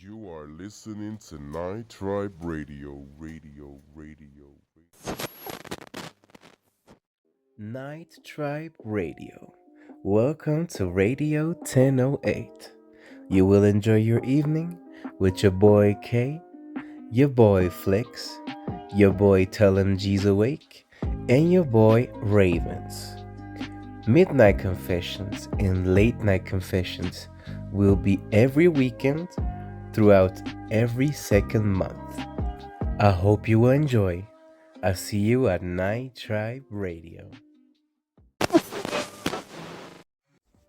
You are listening to Night Tribe Radio. Night Tribe Radio. Welcome to Radio 1008. You will enjoy your evening with your boy K, your boy Flex, your boy Tell 'em G's Awake, and your boy Ravens. Midnight Confessions and Late Night Confessions will be every weekend throughout every second month. I hope you will enjoy. I'll see you at Night Tribe Radio.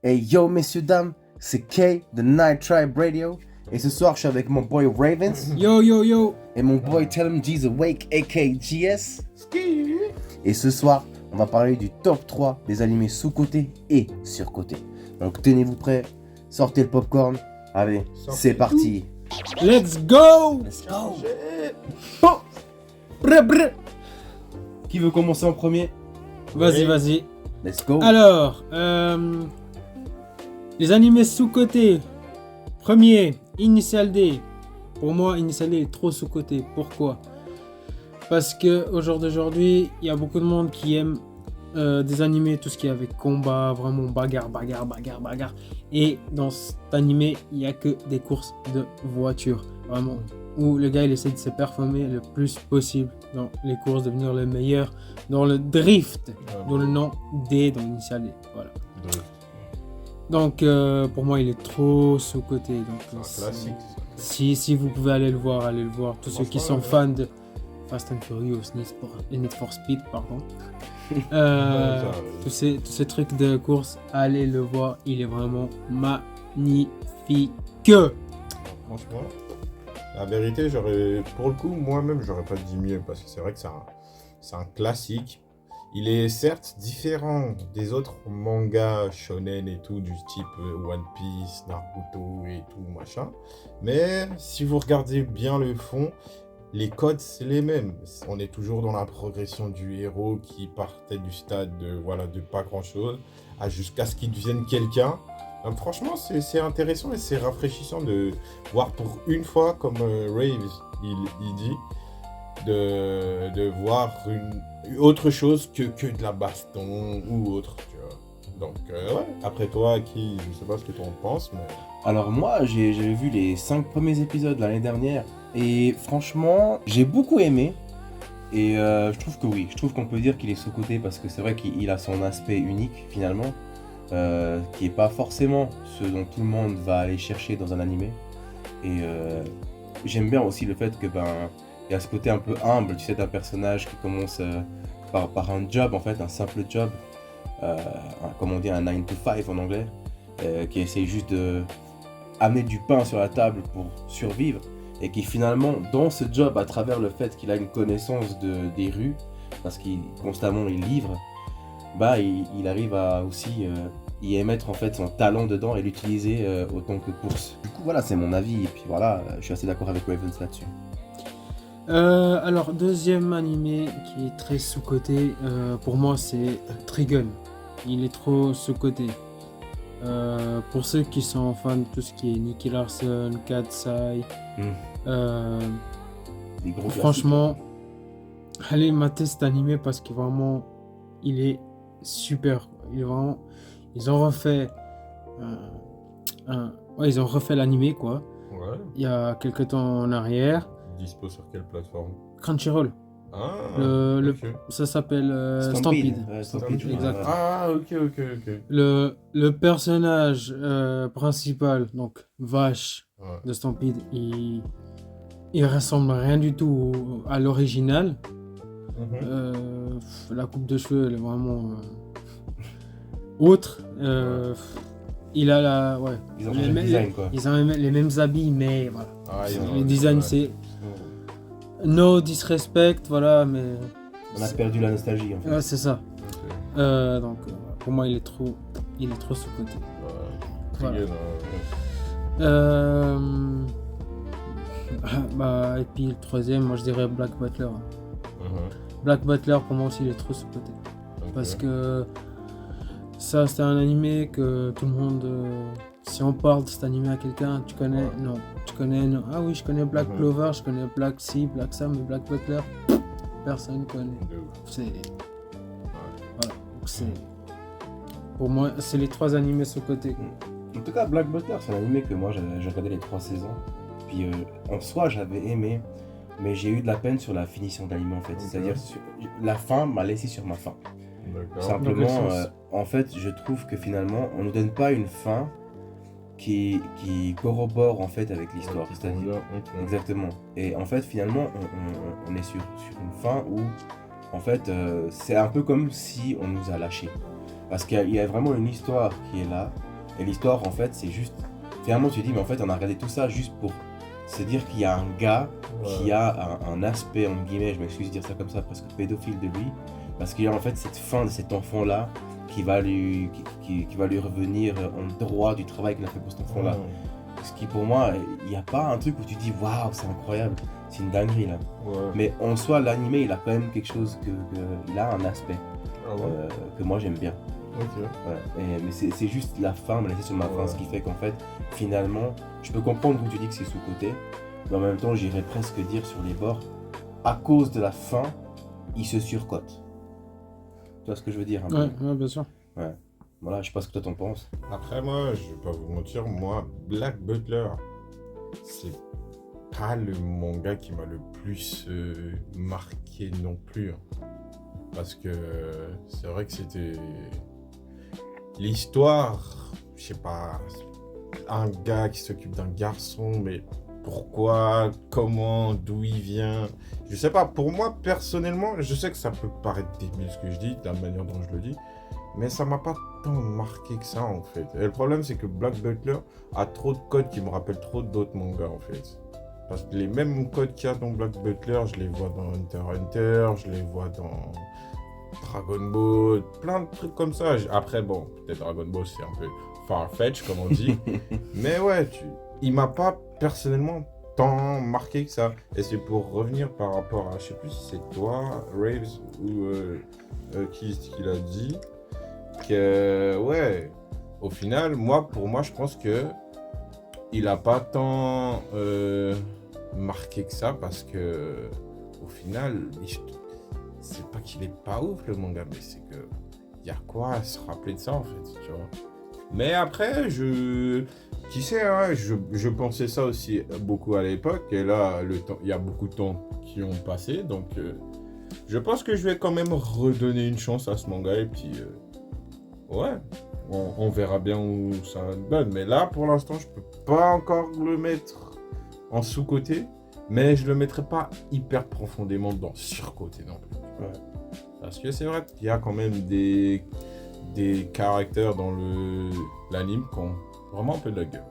Hey yo messieurs dames, c'est Kay de Night Tribe Radio et ce soir je suis avec mon boy Ravens Yo. et mon boy Tell 'em G's Awake aka GS. Et ce soir on va parler du top 3 des animés sous-cotés et sur-cotés. Donc tenez-vous prêts, sortez le popcorn, allez c'est parti. Let's go. Oh brr. Qui veut commencer en premier? Vas-y. Let's go. Alors, les animés sous-cotés. Premier, Initial D. Pour moi, Initial D est trop sous-coté. Pourquoi? Parce que au jour d'aujourd'hui, il y a beaucoup de monde qui aime des animés, tout ce qui est avec combat, vraiment bagarre. Et dans cet animé, il n'y a que des courses de voitures. Vraiment. Où le gars il essaie de se performer le plus possible dans les courses, devenir le meilleur dans le drift, dont le nom D dans l'initial D. Voilà. Donc pour moi il est trop sous-coté. Donc C'est un classique. si vous pouvez aller le voir, Tous ceux qui sont fans de Fast and Furious, Need for Speed, pardon. Tous ces trucs de course, allez le voir, il est vraiment magnifique. Franchement, la vérité, pour le coup, moi-même, j'aurais pas dit mieux parce que c'est vrai que c'est un classique. Il est certes différent des autres mangas shonen et tout, du type One Piece, Naruto et tout machin. Mais si vous regardez bien le fond, les codes, c'est les mêmes. On est toujours dans la progression du héros qui partait du stade de pas grand-chose jusqu'à ce qu'il devienne quelqu'un. Donc franchement, c'est intéressant et c'est rafraîchissant de voir pour une fois, comme Raves, il dit, de voir autre chose que de la baston ou autre, tu vois. Donc après toi, je sais pas ce que tu en penses, mais... Alors moi, j'ai vu les 5 premiers épisodes l'année dernière et franchement, j'ai beaucoup aimé. Et je trouve que oui, je trouve qu'on peut dire qu'il est sous-coté parce que c'est vrai qu'il a son aspect unique finalement, qui est pas forcément ce dont tout le monde va aller chercher dans un animé. Et j'aime bien aussi le fait que il y a ce côté un peu humble, tu sais, d'un personnage qui commence par un job en fait, un simple job, comme on dit un 9 to 5 en anglais, qui essaie juste de amener du pain sur la table pour survivre et qui finalement dans ce job, à travers le fait qu'il a une connaissance des rues parce qu'il constamment il livre, il arrive à aussi y émettre en fait son talent dedans et l'utiliser autant que course. Du coup voilà, c'est mon avis et puis voilà, je suis assez d'accord avec Ravens là-dessus. Alors, deuxième animé qui est très sous-coté, pour moi c'est Trigun. Il est trop sous-coté. Pour ceux qui sont fans de tout ce qui est Nicky Larson, Katsai, Des gros franchement, allez mater cet animé parce que vraiment, il est super. Ils ont refait ils ont refait l'animé quoi. Ouais. Il y a quelques temps en arrière. Dispo sur quelle plateforme? Crunchyroll. Ah, ok. Ça s'appelle Stampede. Ouais, Stampede, Exact. ouais. Ah, ok. Le personnage principal, donc Vache Ouais. de Stampede, il ressemble rien du tout à l'original. La coupe de cheveux, elle est vraiment autre. Il a Ils ont changé le design quoi. Ils ont les mêmes habits, mais voilà. Le design, c'est no disrespect, voilà, mais On a perdu la nostalgie en fait. ouais, c'est ça. Ok. Donc pour moi, il est trop sous-coté. Trigun, Et puis le troisième, moi je dirais Black Butler. Black Butler, pour moi aussi, il est trop sous-coté. Ok. Parce que ça, c'était un animé que tout le monde Si on parle de cet animé à quelqu'un, tu connais? Non. Tu connais? Non. Ah oui, je connais Black Mhm. Clover, je connais Black Sea, Black Sam, mais Black Butler, personne connaît. De ouf. C'est. Voilà. Donc c'est. Pour moi, c'est les 3 animés sous-côté. En tout cas, Black Butler, c'est un animé que moi j'ai regardé les 3 saisons. Puis en soi, j'avais aimé, mais j'ai eu de la peine sur la finition de l'anime en fait. Ok. C'est-à-dire, la fin m'a laissé sur ma faim. D'accord. Simplement, Dans quel sens en fait, je trouve que finalement, on nous donne pas une fin qui corrobore en fait avec l'histoire. Ok, C'est-à-dire, ok. exactement. Et en fait, finalement, on est sur une fin où, en fait, c'est un peu comme si on nous a lâchés. Parce qu'il y a vraiment une histoire qui est là. Et l'histoire, en fait, c'est juste. Finalement, tu te dis, mais en fait, on a regardé tout ça juste pour se dire qu'il y a un gars qui a un aspect, en guillemets, je m'excuse de dire ça comme ça, presque pédophile de lui. Parce qu'il y a en fait cette fin de cet enfant-là qui va lui revenir en droit du travail qu'il a fait pour cet enfant-là. Ce qui, pour moi, il n'y a pas un truc où tu dis, waouh, c'est incroyable, c'est une dinguerie là. Ouais. Mais en soi, l'animé, il a quand même quelque chose il a un aspect Ah ouais. que moi j'aime bien. Ok. Voilà. Mais c'est juste la fin, me laisser sur ma fin, Ouais. ce qui fait qu'en fait, finalement, je peux comprendre où tu dis que c'est sous-côté, mais en même temps, j'irais presque dire sur les bords, à cause de la fin, il se surcote. Tu vois ce que je veux dire un peu. Ouais, bien sûr. Voilà, je sais pas ce que toi t'en penses. Après, moi, je vais pas vous mentir, moi, Black Butler, c'est pas le manga qui m'a le plus marqué non plus. Hein. Parce que c'est vrai que c'était. L'histoire, je sais pas, un gars qui s'occupe d'un garçon, mais pourquoi, comment, d'où il vient, je sais pas. Pour moi, personnellement, je sais que ça peut paraître débile ce que je dis, de la manière dont je le dis, mais ça m'a pas tant marqué que ça en fait. Et le problème, c'est que Black Butler a trop de codes qui me rappellent trop d'autres mangas en fait. Parce que les mêmes codes qu'il y a dans Black Butler, je les vois dans Hunter x Hunter, je les vois dans Dragon Ball, plein de trucs comme ça. Après, bon, peut-être Dragon Ball, c'est un peu far-fetch, comme on dit. Mais ouais, il m'a pas personnellement tant marqué que ça. Et c'est pour revenir par rapport à, je sais plus si c'est toi, Raves, ou qui l'a dit, que ouais, au final, pour moi, je pense que il a pas tant marqué que ça parce que au final, c'est pas qu'il est pas ouf le manga, mais c'est que y a quoi à se rappeler de ça en fait, tu vois. Mais après, qui sait, hein, je pensais ça aussi beaucoup à l'époque, et là, il y a beaucoup de temps qui ont passé, donc je pense que je vais quand même redonner une chance à ce manga, et puis ouais, on verra bien où ça donne. Mais là, pour l'instant, je peux pas encore le mettre en sous-côté, mais je le mettrai pas hyper profondément dans sur-côté non plus. Ouais. Parce que c'est vrai qu'il y a quand même des caractères dans l'anime qui ont vraiment un peu de la gueule.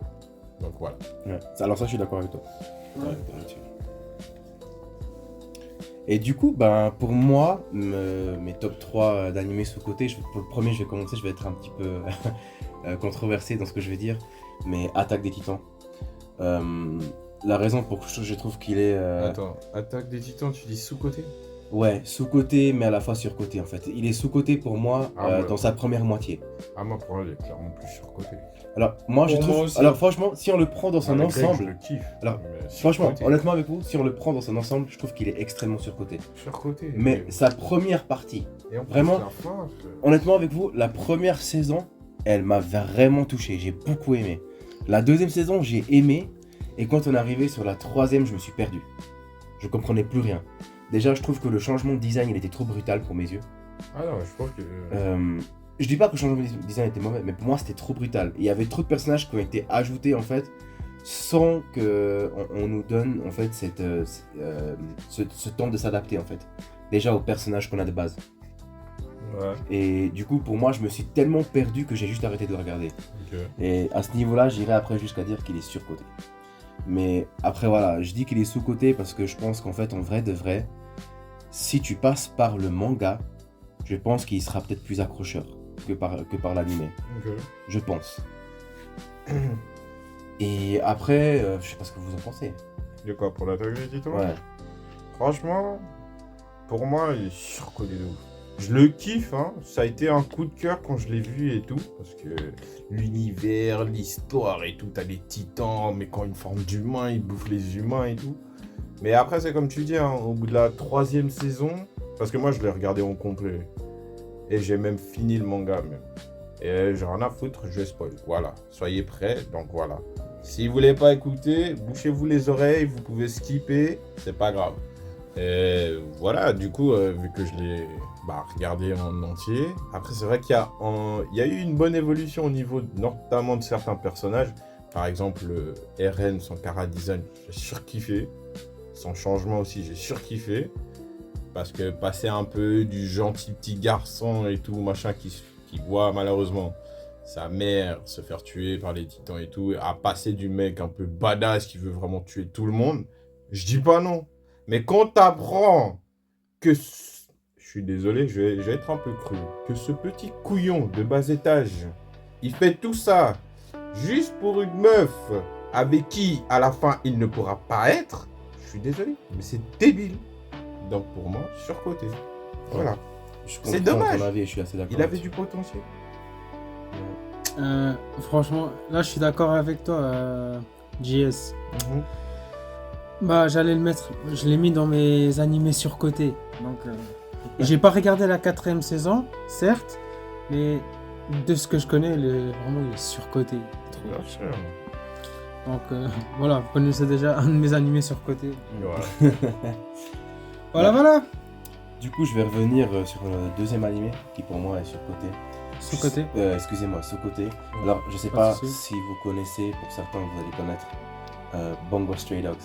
Donc voilà. Ouais. Alors ça, je suis d'accord avec toi. Ouais, là-dessus. Et du coup, ben, pour moi, mes top 3 d'animés sous-côté, pour le premier, je vais commencer, je vais être un petit peu controversé dans ce que je vais dire, mais Attaque des Titans. La raison pour que je trouve qu'il est... Attends, Attaque des Titans, tu dis sous-côté? Ouais, sous-côté, mais à la fois sur-côté en fait. Il est sous-côté pour moi Ah ouais. dans sa première moitié. Ah, moi, pour moi, il est clairement plus sur-côté. Alors, moi, je Pour moi trouve... aussi. Alors, franchement, si on le prend dans son Malgré que je ensemble... le kiffe. Alors, mais Franchement, sur-côté. honnêtement avec vous, si on le prend dans son ensemble, je trouve qu'il est extrêmement surcoté. Sur-côté. Mais sa première partie, Et en plus, vraiment, la fin, honnêtement avec vous, la première saison, elle m'a vraiment touché, j'ai beaucoup aimé. La deuxième saison, j'ai aimé, et quand on est arrivé sur la troisième, je me suis perdu. Je comprenais plus rien. Déjà, je trouve que le changement de design, il était trop brutal pour mes yeux. Ah non, je pense que... Je dis pas que le changement de design était mauvais, mais pour moi, c'était trop brutal. Il y avait trop de personnages qui ont été ajoutés, en fait, sans que on nous donne, en fait, ce temps de s'adapter, en fait. Déjà aux personnages qu'on a de base. Ouais, Et du coup, pour moi, je me suis tellement perdu que j'ai juste arrêté de le regarder. ok. Et à ce niveau-là, j'irai après jusqu'à dire qu'il est surcoté. Mais après, voilà, je dis qu'il est sous-coté parce que je pense qu'en fait, en vrai de vrai, si tu passes par le manga, je pense qu'il sera peut-être plus accrocheur que par l'anime. Ok. Je pense. Et après, je sais pas ce que vous en pensez. De quoi, pour l'attaque des Titans? Ouais. Franchement, pour moi, il est surcoté de ouf. Je le kiffe, hein. Ça a été un coup de cœur quand je l'ai vu et tout. Parce que l'univers, l'histoire et tout, t'as les titans, mais quand une forme d'humain, ils bouffent les humains et tout. Mais après, c'est comme tu dis, hein, au bout de la 3e saison, parce que moi, je l'ai regardé en complet. Et j'ai même fini le manga, même. Et j'ai rien à foutre, je spoil. Voilà, soyez prêts, donc voilà. Si vous voulez pas écouter, bouchez-vous les oreilles, vous pouvez skipper, c'est pas grave. Et voilà, du coup, vu que je l'ai regardé en entier, après c'est vrai qu'il y a eu une bonne évolution au niveau notamment de certains personnages. Par exemple, RN, son chara-design, j'ai surkiffé. Son changement aussi, j'ai surkiffé. Parce que passer un peu du gentil petit garçon et tout, machin, qui voit malheureusement sa mère se faire tuer par les titans et tout, à passer du mec un peu badass qui veut vraiment tuer tout le monde, je dis pas non. Mais quand t'apprends que, je suis désolé, je vais être un peu cru, que ce petit couillon de bas étage, il fait tout ça juste pour une meuf avec qui, à la fin, il ne pourra pas être, je suis désolé, mais c'est débile. Donc pour moi, surcoté. Voilà. C'est dommage. Ton avis, je suis assez d'accord. Il avait du potentiel. Franchement, là je suis d'accord avec toi, JS. Mhm. Bah, j'allais le mettre, je l'ai mis dans mes animés surcotés. Donc, j'ai pas regardé la 4e saison, certes, mais de ce que je connais, vraiment il est surcoté. Trop. Bien sûr. Donc, voilà, vous connaissez déjà un de mes animés surcotés. Ouais. Voilà. Du coup, je vais revenir sur le 2e animé qui pour moi est surcoté. Sous-côté. Excusez-moi, sous-côté. Alors, je sais Pas pas de souci. si vous connaissez, pour certains vous allez connaître, Bungo Stray Dogs.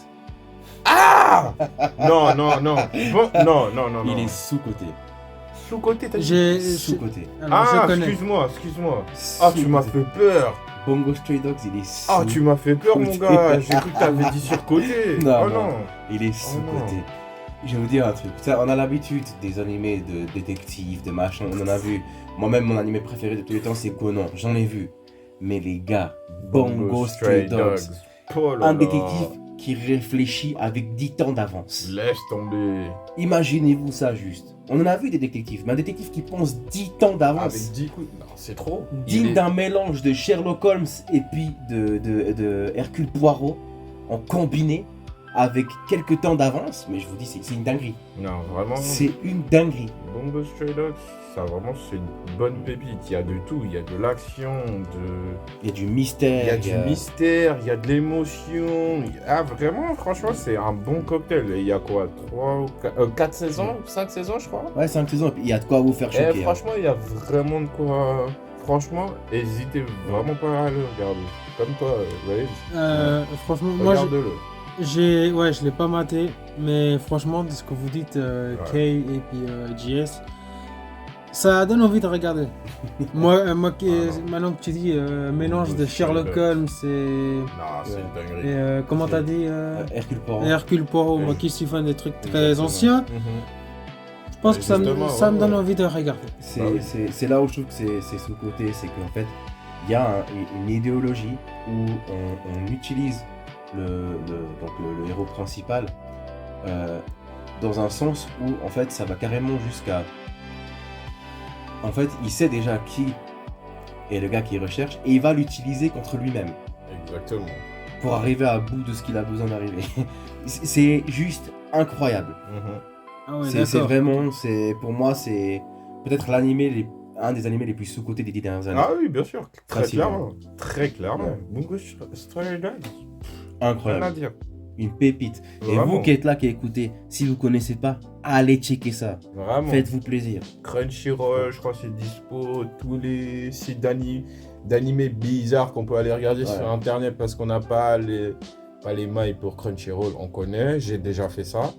Ah non. Bon, non. Il est sous-côté. Sous-côté, t'as dit. J'ai. Sous-côté. Alors, je connais. Excuse-moi. Ah, tu m'as fait peur. Bungo Stray Dogs, il est sous. Ah, tu m'as fait peur, mon gars. J'ai cru que t'avais dit surcoté. Non, Oh non. non. Il est sous-côté. Je vais vous dire un truc. Ça, on a l'habitude des animés de détectives, de machin. On en a vu. Moi-même, mon animé préféré de tous les temps, c'est Conan. J'en ai vu. Mais les gars, Bungo Stray Dogs. Oh là Un là. détective qui réfléchit avec 10 ans d'avance. Laisse tomber. Imaginez-vous ça juste. On en a vu des détectives, mais un détective qui pense 10 ans d'avance. Avec 10 coups. Non, c'est trop. Digne d'un mélange de Sherlock Holmes et puis de Hercule Poirot en combiné avec quelques temps d'avance. Mais je vous dis, c'est une dinguerie. Non, vraiment. C'est une dinguerie. Bungo Stray Dogs, ça vraiment, c'est une bonne pépite. Il y a de tout. Il y a de l'action, Il y a du mystère. il y a du mystère, il y a de l'émotion. Ah, vraiment, franchement, c'est un bon cocktail. Et il y a quoi 4 saisons 5 saisons, je crois. Ouais, 5 saisons, et puis il y a de quoi vous faire choquer. Et franchement, il y a vraiment de quoi. Franchement, n'hésitez vraiment pas à le regarder. Comme toi, vous voyez, Franchement, moi, regarde-le. je l'ai pas maté, mais franchement, de ce que vous dites, Kay et puis JS, ça donne envie de regarder. moi, maintenant que tu dis mélange de Sherlock Holmes et Non, c'est une dinguerie. comment t'as dit Hercule Poirot. Hercule Poirot, moi qui suis fan des trucs très Exactement. anciens, Mhm. je pense que ça Justement, me donne ouais. envie de regarder. C'est là où je trouve que c'est sous-côté, c'est qu'en fait, il y a une idéologie où on utilise le héros principal dans un sens où en fait ça va carrément jusqu'à... En fait, il sait déjà qui est le gars qu'il recherche et il va l'utiliser contre lui-même Exactement. pour arriver à bout de ce qu'il a besoin d'arriver. C'est juste incroyable. Mhm. Ah ouais, C'est d'accord. vraiment, pour moi, c'est peut-être un des animés les plus sous-cotés des 10 dernières années. Ah oui, bien sûr. Très Facilement. clairement. Très clairement. Ouais. Bungo Stray Dogs. Rien à Incroyable. dire. Une pépite. Et Vraiment. vous qui êtes là, qui écoutez, si vous connaissez pas, allez checker ça. Vraiment. Faites-vous plaisir. Crunchyroll, je crois que c'est dispo. Tous les sites d'animés bizarres qu'on peut aller regarder Ouais. sur internet parce qu'on n'a pas les mailles pour Crunchyroll. On connaît, j'ai déjà fait ça.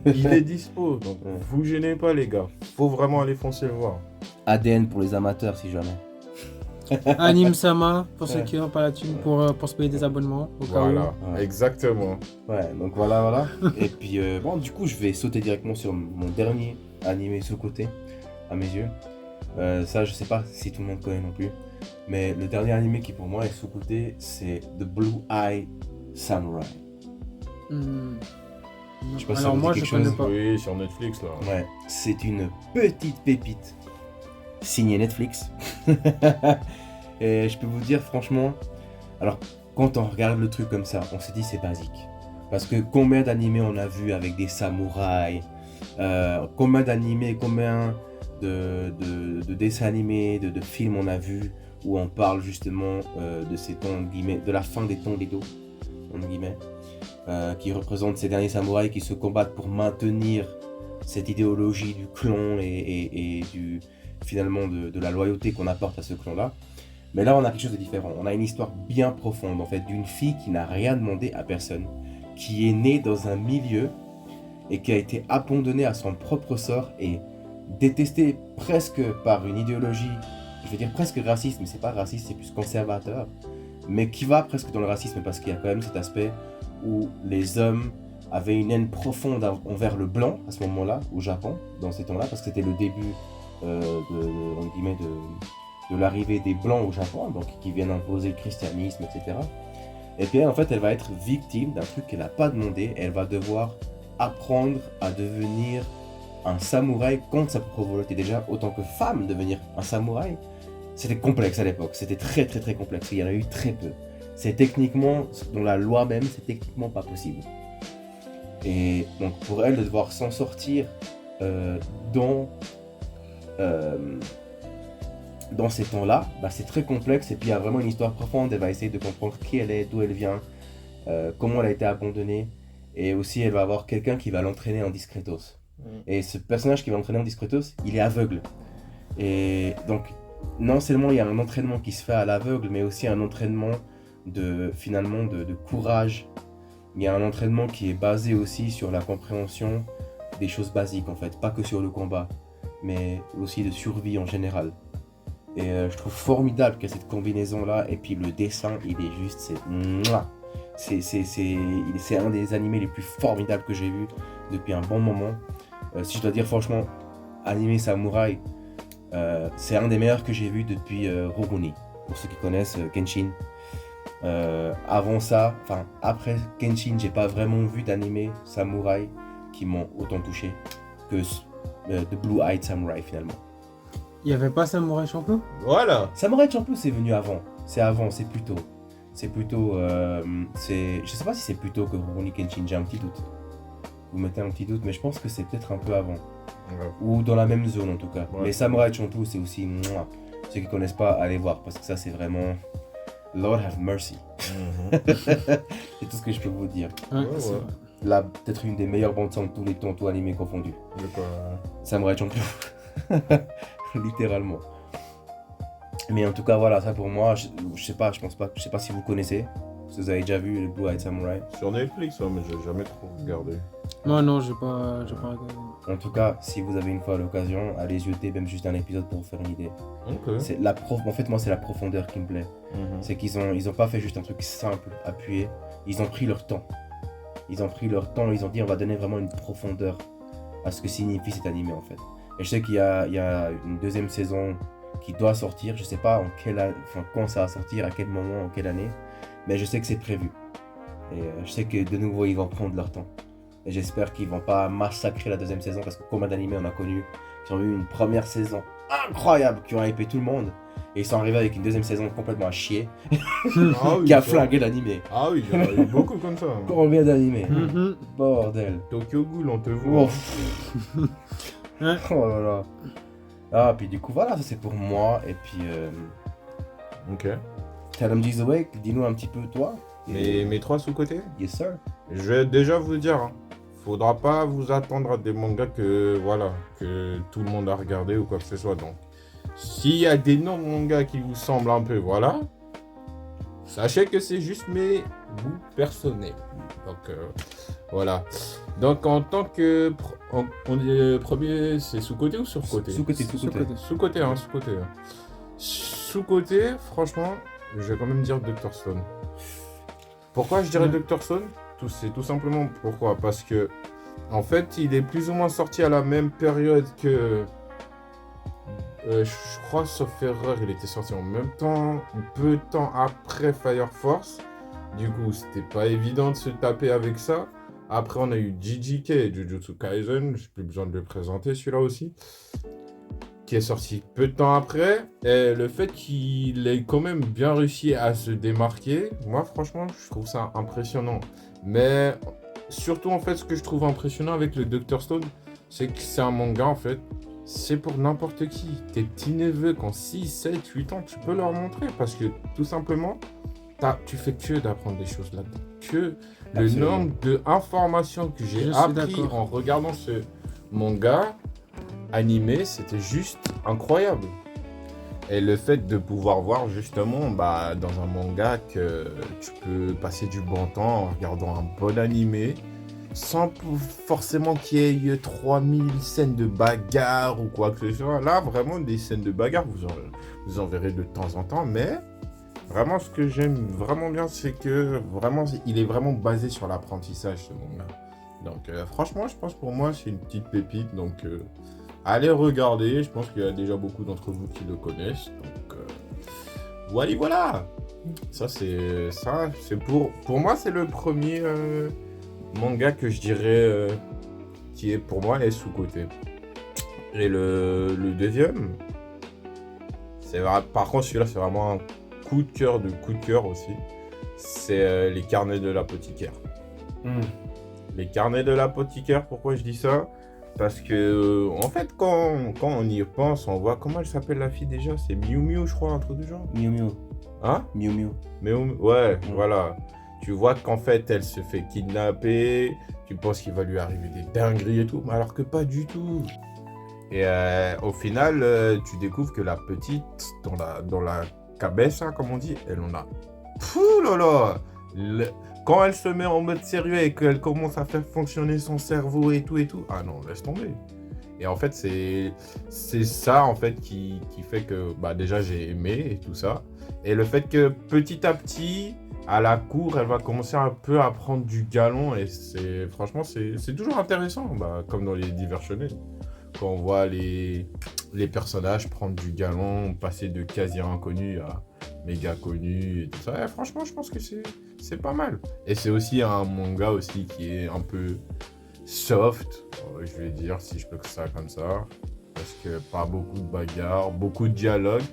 Il est dispo. Donc Ouais. vous gênez pas, les gars. Faut vraiment aller foncer le voir. ADN pour les amateurs, si jamais. Anime Sama, pour ceux Ouais. qui n'ont pas la thune pour se payer des abonnements, au cas où. Voilà, Ouais. exactement. Ouais, donc voilà. Et puis, bon, du coup, je vais sauter directement sur mon dernier animé sous-côté, à mes yeux. Ça, je sais pas si tout le monde connaît non plus. Mais le dernier animé qui pour moi est sous-côté, c'est The Blue Eye Samurai. Hmm. Je sais pas si ça Alors vous moi, dit je quelque connais chose. pas. Oui, sur Netflix là. Ouais, c'est une petite pépite signée Netflix. Et je peux vous dire franchement, alors quand on regarde le truc comme ça, on se dit c'est basique. Parce que combien d'animés on a vu avec des samouraïs, combien d'animés, combien de dessins animés, de films on a vu où on parle justement de ces temps, entre guillemets, de la fin des temps d'Edo, entre guillemets, qui représentent ces derniers samouraïs qui se combattent pour maintenir cette idéologie du clan et finalement de la loyauté qu'on apporte à ce clan-là. Mais là, on a quelque chose de différent. On a une histoire bien profonde, en fait, d'une fille qui n'a rien demandé à personne, qui est née dans un milieu et qui a été abandonnée à son propre sort et détestée presque par une idéologie, je veux dire presque raciste, mais c'est pas raciste, c'est plus conservateur, mais qui va presque dans le racisme parce qu'il y a quand même cet aspect où les hommes avaient une haine profonde envers le blanc à ce moment-là, au Japon, dans ces temps-là, parce que c'était le début entre guillemets, de l'arrivée des blancs au Japon, donc qui viennent imposer le christianisme, etc. Et puis en fait, elle va être victime d'un truc qu'elle n'a pas demandé. Elle va devoir apprendre à devenir un samouraï contre sa propre volonté. Déjà, autant que femme, devenir un samouraï, c'était complexe à l'époque. C'était très très très complexe. Il y en a eu très peu. C'est techniquement, dans la loi même, c'est techniquement pas possible. Et donc pour elle de devoir s'en sortir dans ces temps-là, bah, c'est très complexe et puis il y a vraiment une histoire profonde. Elle va essayer de comprendre qui elle est, d'où elle vient, comment elle a été abandonnée. Et aussi, elle va avoir quelqu'un qui va l'entraîner en discretos. Et ce personnage qui va l'entraîner en discretos, il est aveugle. Et donc, non seulement il y a un entraînement qui se fait à l'aveugle, mais aussi un entraînement de courage. Il y a un entraînement qui est basé aussi sur la compréhension des choses basiques en fait, pas que sur le combat, mais aussi de survie en général. Et je trouve formidable qu'il y ait cette combinaison-là. Et puis le dessin, il est juste, c'est un des animés les plus formidables que j'ai vu depuis un bon moment. Si je dois dire franchement, animé samouraï, c'est un des meilleurs que j'ai vu depuis Rurouni. Pour ceux qui connaissent Kenshin. Avant ça, enfin après Kenshin, j'ai pas vraiment vu d'animé samouraï qui m'ont autant touché que The Blue Eyed Samurai finalement. Il n'y avait pas Samurai Champloo? Voilà. Samurai Champloo, c'est venu avant. C'est plus tôt. Je sais pas si c'est plus tôt que Rurouni Kenshin, j'ai un petit doute. Vous mettez un petit doute, mais je pense que c'est peut-être un peu avant. Ouais. Ou dans la même zone en tout cas. Ouais. Mais Samurai Champloo, c'est aussi... Ceux qui connaissent pas, allez voir, parce que ça, c'est vraiment... Lord have mercy. C'est tout ce que je peux vous dire. Ouais, Ouais, c'est ouais. vrai. Là, peut-être une des meilleures bandes son de tous les temps, tout animés confondus. Il est pas- Samurai Champloo. Littéralement. Mais en tout cas, voilà, ça pour moi, je sais pas si vous connaissez. Si vous avez déjà vu le Blue Eyed Samurai. Sur Netflix, ouais, mais j'ai jamais trop regardé. Moi non, j'ai pas regardé. En tout cas, si vous avez une fois l'occasion, allez jeter même juste un épisode pour vous faire une idée. Ok. C'est en fait, moi, c'est la profondeur qui me plaît. C'est qu'ils ont pas fait juste un truc simple, appuyé. Ils ont pris leur temps. Ils ont dit on va donner vraiment une profondeur à ce que signifie cet animé en fait. Et je sais qu'il y a une deuxième saison qui doit sortir. Je sais pas quand ça va sortir, à quel moment, en quelle année. Mais je sais que c'est prévu. Et je sais que de nouveau ils vont prendre leur temps. Et j'espère qu'ils vont pas massacrer la deuxième saison parce que combien d'animés on a connu qui ont eu une première saison incroyable, qui ont hypé tout le monde. Et ils sont arrivés avec une deuxième saison complètement à chier, Ah oui, qui a ça. flingué l'animé. Ah oui, il y en a eu beaucoup comme ça. Combien d'animés Mhm. Bordel. Tokyo Ghoul, on te voit. Oh, oh là là. Ah, puis du coup, voilà, ça c'est pour moi. Et puis, Ok. Tell 'em G's Awake, dis-nous un petit peu toi. Mes trois sous-côtés. Yes, sir. Je vais déjà vous dire, hein, faudra pas vous attendre à des mangas que tout le monde a regardé ou quoi que ce soit. Donc, s'il y a des noms de mangas qui vous semblent un peu, voilà, sachez que c'est juste mes goûts personnels. Donc, voilà. Donc, en tant que... on dit premier, c'est sous-côté ou sur-côté? Sous-côté. Sous-côté, hein, sous-côté. Sous-côté, franchement, je vais quand même dire Dr. Stone. Pourquoi je dirais Dr. Stone? C'est tout simplement pourquoi? Parce que, en fait, il est plus ou moins sorti à la même période que... je crois, sauf erreur, il était sorti en même temps, peu de temps après Fire Force. Du coup, c'était pas évident de se taper avec ça. Après, on a eu JJK, Jujutsu Kaisen, j'ai plus besoin de le présenter celui-là aussi, qui est sorti peu de temps après. Et le fait qu'il ait quand même bien réussi à se démarquer, moi franchement, je trouve ça impressionnant. Mais surtout, en fait, ce que je trouve impressionnant avec le Dr. Stone, c'est que c'est un manga, en fait, c'est pour n'importe qui. Tes petits-neveux qui ont 6, 7, 8 ans, tu peux leur montrer parce que, tout simplement, tu fais que d'apprendre des choses là-dedans. Que le Absolument. nombre d'informations que Je j'ai suis appris d'accord. en regardant ce manga animé, c'était juste incroyable. Et le fait de pouvoir voir justement dans un manga que tu peux passer du bon temps en regardant un bon animé sans forcément qu'il y ait 3000 scènes de bagarre ou quoi que ce soit. Là, vraiment, des scènes de bagarre, vous en verrez de temps en temps, mais vraiment, ce que j'aime vraiment bien, c'est que vraiment, il est vraiment basé sur l'apprentissage, ce manga. Donc, franchement, je pense pour moi, c'est une petite pépite. Donc, allez regarder. Je pense qu'il y a déjà beaucoup d'entre vous qui le connaissent. Donc, voilà. Ça, c'est pour moi, c'est le premier manga que je dirais qui est pour moi est sous-coté. Et le deuxième, par contre, celui-là, c'est vraiment un coup de cœur aussi. C'est les carnets de l'apothicaire. Les carnets de l'apothicaire, pourquoi je dis ça? Parce que, en fait, quand on y pense, on voit comment elle s'appelle la fille déjà? C'est Miu Miu, je crois, un truc du genre. Miu Miu. Hein? Miu Miu. Mais ouais, voilà. Tu vois qu'en fait, elle se fait kidnapper. Tu penses qu'il va lui arriver des dingueries et tout, mais alors que pas du tout. Et au final, tu découvres que la petite, dans la cabeza, comme on dit, elle en a. Pouh là là! Quand elle se met en mode sérieux et qu'elle commence à faire fonctionner son cerveau et tout, ah non, laisse tomber. Et en fait, c'est ça en fait qui fait que déjà j'ai aimé et tout ça. Et le fait que petit à petit, à la cour, elle va commencer un peu à prendre du galon. Et franchement, c'est toujours intéressant, comme dans les divers shonen. Quand on voit les personnages prendre du galon, passer de quasi inconnus à méga connus et tout ça. Et franchement, je pense que c'est pas mal. Et c'est aussi un manga aussi qui est un peu soft, je vais dire, si je peux que ça comme ça. Parce que pas beaucoup de bagarres, beaucoup de dialogues,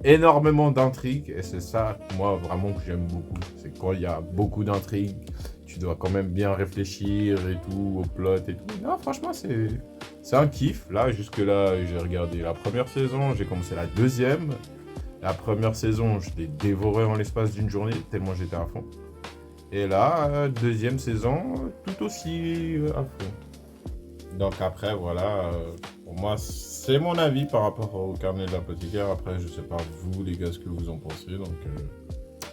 énormément d'intrigues. Et c'est ça, moi, vraiment, que j'aime beaucoup. C'est quand il y a beaucoup d'intrigues, tu dois quand même bien réfléchir et tout, au plot et tout. Non, franchement, c'est un kiff. Là, jusque-là, j'ai regardé la première saison, j'ai commencé la deuxième. La première saison, je l'ai dévoré en l'espace d'une journée, tellement j'étais à fond. Et là, deuxième saison, tout aussi à fond. Donc après, voilà, pour moi, c'est mon avis par rapport au carnet de l'apothicaire. Après, je sais pas vous, les gars, ce que vous en pensez. Donc,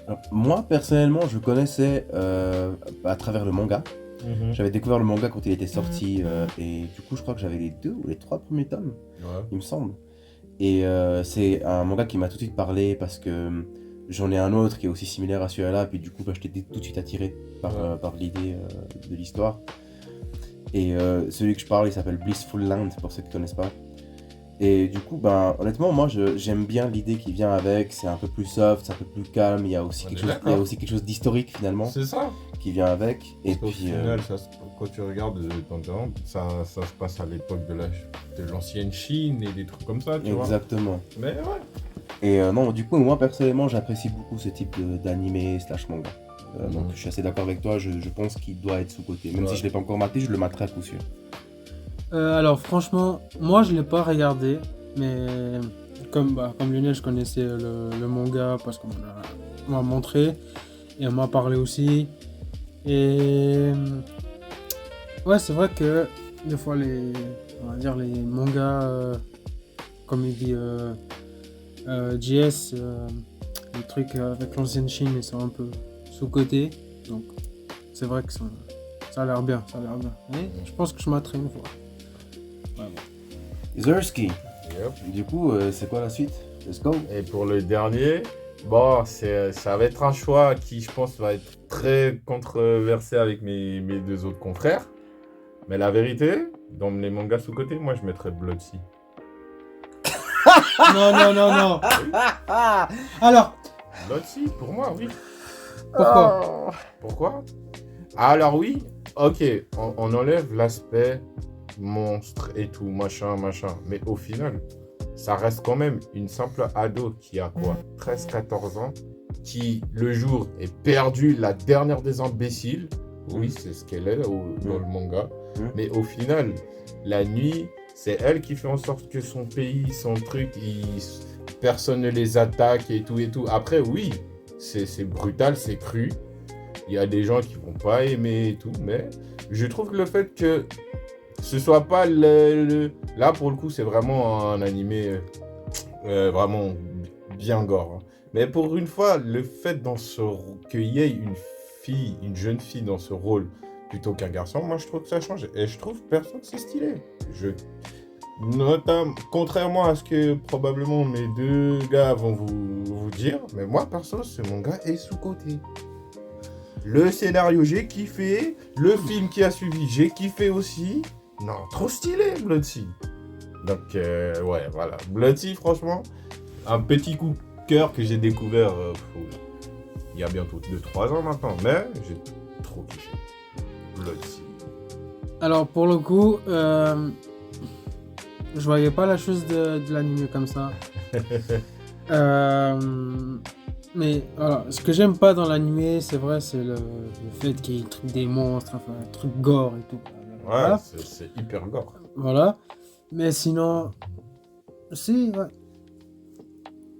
Alors, moi, personnellement, je connaissais à travers le manga. J'avais découvert le manga quand il était sorti et du coup, je crois que j'avais les 2 ou les 3 premiers tomes, ouais. il me semble. Et c'est un manga qui m'a tout de suite parlé parce que j'en ai un autre qui est aussi similaire à celui-là, puis du coup j'étais tout de suite attiré par l'idée de l'histoire. Et celui que je parle, il s'appelle Blissful Land, pour ceux qui ne connaissent pas. Et du coup, honnêtement, moi j'aime bien l'idée qui vient avec, c'est un peu plus soft, c'est un peu plus calme, il y a aussi quelque chose d'historique finalement C'est ça. qui vient avec. Et Au puis, final, quand tu regardes ça se passe à l'époque de l'ancienne Chine et des trucs comme ça, tu vois. exactement. Mais ouais. Et non, du coup, moi personnellement, j'apprécie beaucoup ce type d'anime / manga. Donc je suis assez d'accord avec toi, je pense qu'il doit être sous-coté. Même si je ne l'ai pas encore maté, je le materai à coup sûr. Alors franchement, moi je l'ai pas regardé, mais comme Lionel, je connaissais le manga parce qu'on m'a montré et on m'a parlé aussi. Et ouais, c'est vrai que des fois les mangas, comme il dit JS, les trucs avec l'ancienne Chine, ils sont un peu sous-cotés. Donc c'est vrai que ça a l'air bien, Et je pense que je m'attrape une fois. Zersky, Yep. du coup, c'est quoi la suite? Let's go. Et pour le dernier, ça va être un choix qui, je pense, va être très controversé avec mes 2 autres confrères. Mais la vérité, dans les mangas sous-côté, moi, je mettrais Blood Sea. Non. Alors, Blood Sea, pour moi, oui. pourquoi? Pourquoi? Alors oui, ok, on enlève l'aspect monstre et tout, machin. Mais au final, ça reste quand même une simple ado qui a quoi, 13-14 ans, qui le jour est perdue, la dernière des imbéciles. Oui, c'est ce qu'elle est dans le manga. Mais au final, la nuit, c'est elle qui fait en sorte que son pays, son truc, personne ne les attaque et tout. Après, oui, c'est brutal, c'est cru. Il y a des gens qui vont pas aimer et tout. Mais je trouve que le fait que ce soit pas là, pour le coup, c'est vraiment un animé vraiment bien gore. Hein. Mais pour une fois, le fait qu'il y ait une jeune fille dans ce rôle plutôt qu'un garçon, moi je trouve que ça change. Et je trouve perso que c'est stylé. Contrairement à ce que probablement mes deux gars vont vous dire, mais moi perso, ce manga est sous-coté. Le scénario, j'ai kiffé. Le film qui a suivi, j'ai kiffé aussi. Non, trop stylé, Blood Sea. Donc, ouais, voilà. Blood Sea, franchement, un petit coup de cœur que j'ai découvert il y a bientôt 2-3 ans maintenant. Mais j'ai trop kiffé. Blood Sea. Alors, pour le coup, je voyais pas la chose de l'anime comme ça. Mais voilà, ce que j'aime pas dans l'anime, c'est vrai, c'est le fait qu'il y ait des monstres, enfin, un truc gore et tout. Ouais, Voilà. c'est hyper gore. Voilà. Mais sinon, si, ouais.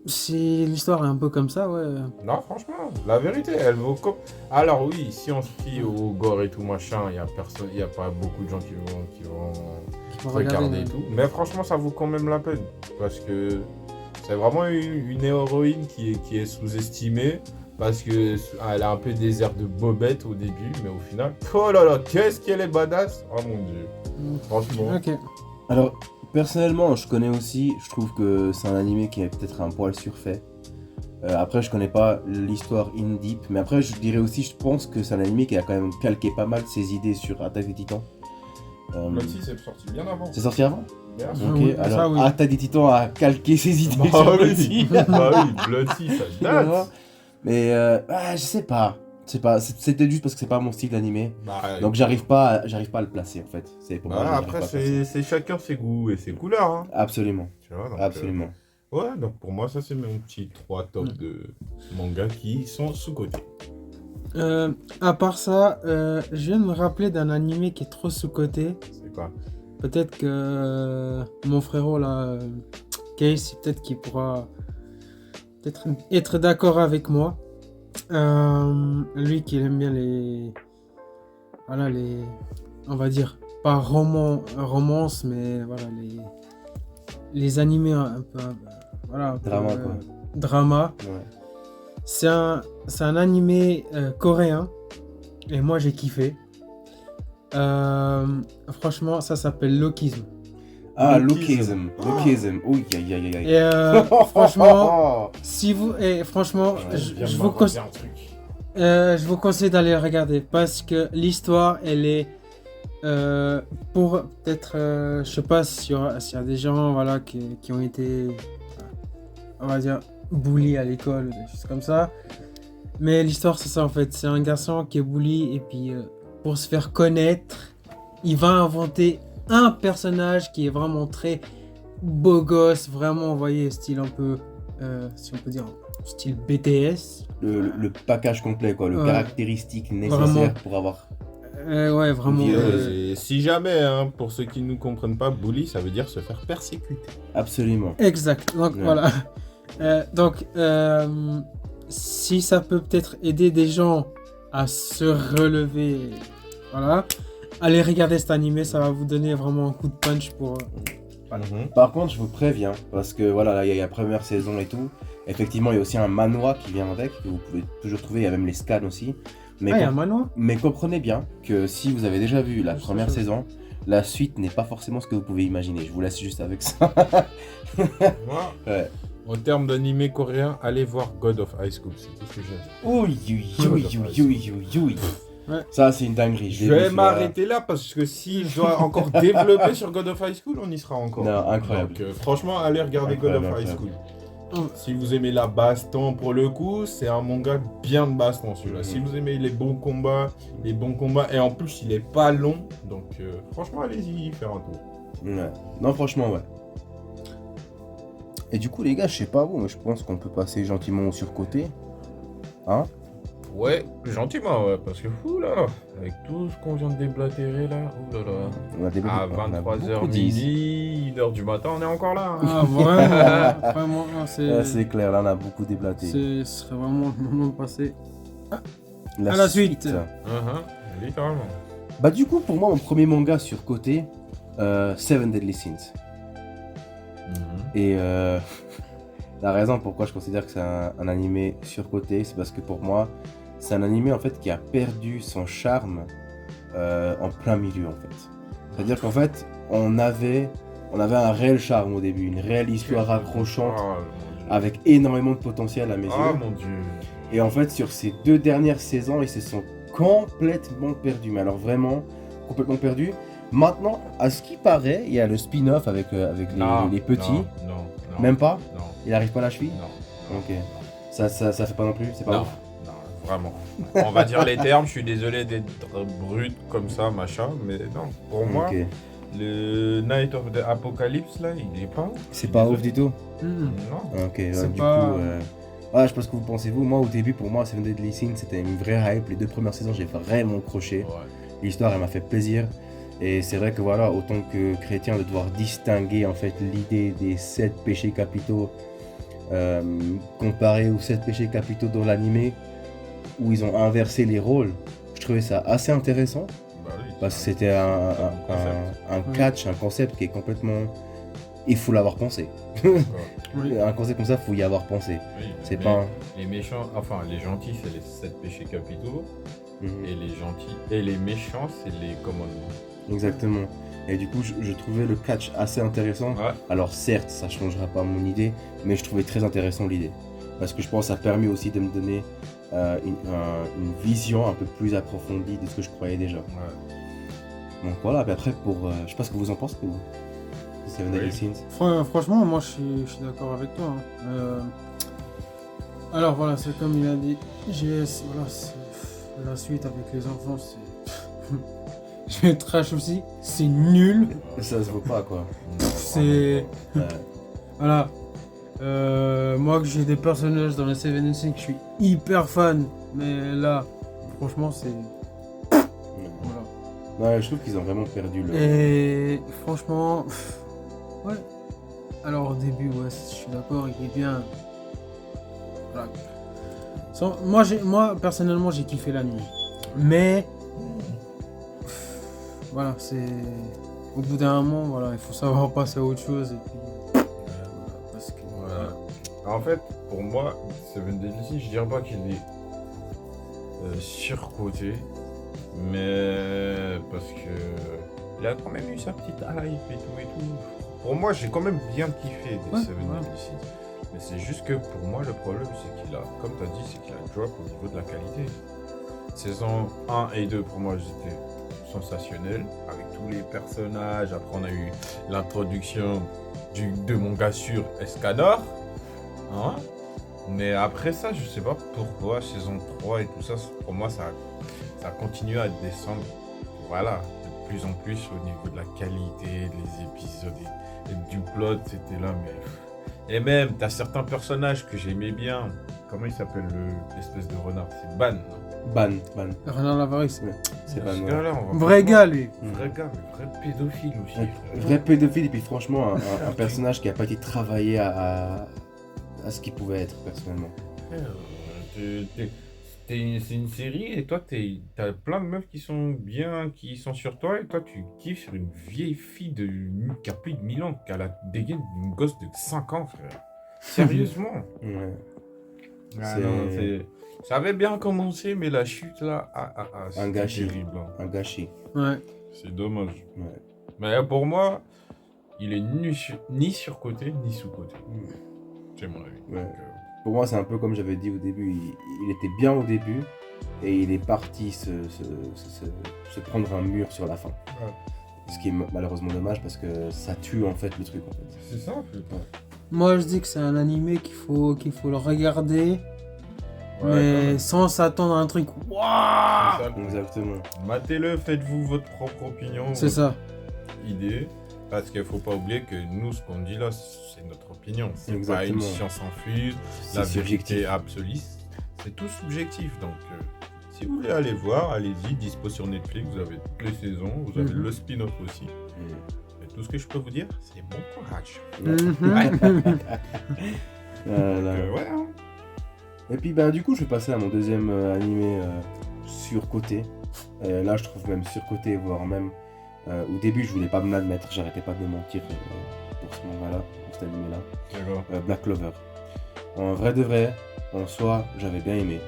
Si l'histoire est un peu comme ça, ouais. Non, franchement, la vérité, elle vaut comme... Alors oui, si on se fie au gore et tout machin, il y a pas beaucoup de gens qui vont Faut regarder et mais- tout. Mais franchement, ça vaut quand même la peine. Parce que c'est vraiment une héroïne qui est sous-estimée. Parce qu'elle a un peu des airs de bobette au début. Mais au final, oh là là, qu'est-ce qu'elle est badass. Oh mon dieu. Franchement. Ok. Alors, personnellement, je connais aussi, je trouve que c'est un animé qui est peut-être un poil surfait. Après, je connais pas l'histoire in deep, mais après, je dirais aussi, je pense que c'est un animé qui a quand même calqué pas mal de ses idées sur Attaque des Titans. Blood Sea, c'est sorti bien avant. C'est sorti avant? Bien Ah sûr. Ok, oui, alors ça, oui. Attaque des Titans a calqué ses idées Bah sur Blood oui, Sea. bah oui, Blood Sea, ça date. Mais je sais pas. C'était juste parce que c'est pas mon style d'animé. Bah, Donc j'arrive pas à le placer en fait. C'est pour moi. bah, j'arrive après, pas à placer. c'est chacun ses goûts et ses couleurs. Hein. Absolument, Tu vois, donc, absolument. Ouais, donc pour moi, ça c'est mon petit 3 top de mangas qui sont sous-cotés. À part ça, je viens de me rappeler d'un animé qui est trop sous-coté. C'est quoi? Peut-être que mon frérot là, Case, peut-être qu'il pourra peut-être être d'accord avec moi. Lui qui aime bien on va dire, pas romance, mais voilà, les animés un peu, voilà, un peu, Drama, quoi. Drama. Ouais. C'est un animé coréen, et moi j'ai kiffé. Franchement, ça s'appelle Lokism. Ah, Lookism. Lookism. Oui, aïe, aïe, aïe. Et franchement, si vous, franchement, Ouais, je vous conseille. Je vous conseille d'aller le regarder parce que l'histoire, elle est pour peut-être, je sais pas s'il y a des gens voilà, qui ont été, on va dire, bullies à l'école, des choses comme ça. Mais l'histoire, c'est ça en fait. C'est un garçon qui est bully et puis pour se faire connaître, il va inventer un personnage qui est vraiment très beau gosse, vraiment, vous voyez, style un peu, si on peut dire, style BTS. Le package complet, quoi. Le Ouais. caractéristique nécessaire Vraiment. pour avoir. Ouais, vraiment. Vieux. Et si jamais, hein, pour ceux qui ne nous comprennent pas, bully, ça veut dire se faire persécuter. Absolument. Exact. Donc Ouais. voilà. Donc si ça peut peut-être aider des gens à se relever, voilà, allez regarder cet animé, ça va vous donner vraiment un coup de punch pour. Par contre, je vous préviens, parce que voilà, là, il y a la première saison et tout. Effectivement, il y a aussi un manhwa qui vient avec, que vous pouvez toujours trouver. Il y a même les scans aussi. Mais, Ah, il y a un manoir. mais comprenez bien que si vous avez déjà vu la Je sais, première je sais. saison, la suite n'est pas forcément ce que vous pouvez imaginer. Je vous laisse juste avec ça. Moi, Ouais. en termes d'animé coréen, allez voir God of High School, c'est tout ce que j'ai dit. Oui, oui. Ouais. Ça, c'est une dinguerie. Je l'ai vais vu, celui-là. m'arrêter là parce que si je dois encore développer sur God of High School, on y sera encore. Non, incroyable. Donc franchement, allez regarder God of Incroyable, High School. Si vous aimez la baston, pour le coup, c'est un manga bien de baston celui-là. Si vous aimez les bons combats, et en plus il est pas long, donc franchement allez-y faire un tour. Ouais. Non, franchement, ouais. Et du coup, les gars, je sais pas vous, mais je pense qu'on peut passer gentiment au surcoté. Hein? Ouais, gentiment, ouais, parce que fou là, avec tout ce qu'on vient de déblatérer là, oulala. On a des À on a 23h beaucoup dit. minuit, 1h du matin, on est encore là. hein. Ah, vraiment, vraiment, non, Ouais, c'est clair, là, on a beaucoup déblaté. ce serait vraiment le moment de passer. À la suite. Littéralement. Bah, du coup, pour moi, mon premier manga surcoté, Seven Deadly Sins. Et la raison pourquoi je considère que c'est un animé surcoté, c'est parce que pour moi, c'est un animé en fait qui a perdu son charme en plein milieu en fait. C'est-à-dire qu'en fait, on avait un réel charme au début, une réelle histoire accrochante Oh, mon Dieu. avec énormément de potentiel à mes Ah yeux. mon dieu. Et en fait, sur ces 2 dernières saisons, ils se sont complètement perdus. Mais alors vraiment, complètement perdus. Maintenant, à ce qui paraît, il y a le spin-off avec les petits. Non. Même pas? Non. Il arrive pas à la cheville? Non. Ok. Ça fait pas non plus? C'est pas Non. ouf? Non, vraiment. On va dire les termes, je suis désolé d'être brut comme ça, machin, mais non. Pour moi, Ok. le Night of the Apocalypse, là, il est pas ouf. C'est pas ouf du tout? Hmm. Non. Ok, ouais, C'est du pas- coup... Ouais, je sais pas ce que vous pensez vous. Moi, au début, pour moi, Seven Deadly Sins, c'était une vraie hype. Les 2 premières saisons, j'ai vraiment accroché. Ouais. L'histoire, elle m'a fait plaisir. Et c'est vrai que voilà, autant que chrétien, de devoir distinguer en fait l'idée des 7 péchés capitaux comparé aux 7 péchés capitaux dans l'animé, où ils ont inversé les rôles, je trouvais ça assez intéressant. Bah oui, Parce que c'est c'était un Ouais. catch, un concept qui est complètement... Il faut l'avoir pensé. Oui. Un concept comme ça, il faut y avoir pensé. Oui, C'est mais pas un... Les méchants, enfin les gentils, c'est les 7 péchés capitaux, Mhm. et les gentils, et les méchants, c'est les commandements. Exactement. Et du coup, je trouvais le catch assez intéressant. Ouais. Alors certes, ça changera pas mon idée, mais je trouvais très intéressant l'idée. Parce que je pense que ça a permis aussi de me donner une vision un peu plus approfondie de ce que je croyais déjà. Ouais. Donc voilà, puis après, je sais pas ce que vous en pensez, vous. Seven Deadly Sins. Franchement, moi je suis d'accord avec toi. Hein. Alors voilà, c'est comme il a dit, voilà, la suite avec les enfants, c'est. Je vais être trash aussi, c'est nul. Ça se vaut pas, quoi. C'est. Ouais. Voilà. Moi que j'ai des personnages dans les Seven Deadly Sins, je suis hyper fan. Mais là, franchement, c'est. Voilà. Ouais, je trouve qu'ils ont vraiment perdu le... Et franchement, ouais. Alors au début, ouais, je suis d'accord, il est bien. Voilà. Moi personnellement, j'ai kiffé la nuit. Mais voilà, c'est au bout d'un moment, voilà, il faut savoir passer à autre chose et puis voilà, parce que Voilà. En fait, pour moi, Seven Deadly Sins, je dirais pas qu'il est surcoté, mais parce que il a quand même eu sa petite hype et tout. Pour moi, j'ai quand même bien kiffé des Ouais, Seven ouais. Deadly Sins. Mais c'est juste que pour moi, le problème, c'est qu'il a, comme tu as dit, c'est qu'il a drop au niveau de la qualité. Saison 1 et 2, pour moi, c'était sensationnel, avec tous les personnages. Après, on a eu l'introduction de mon gars sur Escanor. Hein? Mais après ça, je sais pas pourquoi, saison 3 et tout ça, pour moi, ça continue à descendre. Voilà, de plus en plus au niveau de la qualité des épisodes et du plot, c'était là, mais... Et même, t'as certains personnages que j'aimais bien. Comment il s'appelle l'espèce de renard? C'est Ban, non? Ban. Renard Lavarice. C'est Ce Ban. Ouais. gars-là, on va Vrai pas- gars lui. Vrai gars, mais vrai pédophile aussi. Un frère. vrai pédophile, et puis franchement, un personnage qui a pas été travaillé à ce qu'il pouvait être, personnellement. Frère, c'est une série et toi, t'as plein de meufs qui sont sur toi et toi, tu kiffes sur une vieille fille qui a plus de 1000 ans, qui a la dégaine d'une gosse de 5 ans, frère. Sérieusement. Ouais. Ah C'est- non, ça avait bien commencé, mais la chute là, Un c'était gâchis. terrible. Hein. Un gâchis. Ouais. C'est dommage. Ouais. Mais pour moi, il est ni surcoté, ni sous-coté. C'est mon avis. Ouais. Donc, Pour moi, c'est un peu comme j'avais dit au début. Il était bien au début et il est parti se prendre un mur sur la fin. Ouais. Ce qui est malheureusement dommage parce que ça tue en fait le truc. En fait. c'est ça, en fait. Moi, je dis que c'est un animé qu'il faut le regarder, mais sans s'attendre à un truc. Waouh! Exactement. Matez-le, faites-vous votre propre opinion, C'est votre ça. idée. Parce qu'il faut pas oublier que nous, ce qu'on dit là, c'est notre opinion. C'est pas Exactement. une science infuse, C'est la subjectif. vérité absolue. C'est tout subjectif. Donc, si vous voulez aller voir, allez-y. Dispo sur Netflix, vous avez toutes les saisons. Vous avez le spin-off aussi. Et tout ce que je peux vous dire, c'est bon courage. Mhm. Voilà. Ouais, hein. Et puis du coup je vais passer à mon deuxième animé surcoté. Là je trouve même surcoté, voire même au début je voulais pas me l'admettre, j'arrêtais pas de me mentir pour ce manga là, pour cet animé là. D'accord. Black Clover. En vrai de vrai, en soi j'avais bien aimé.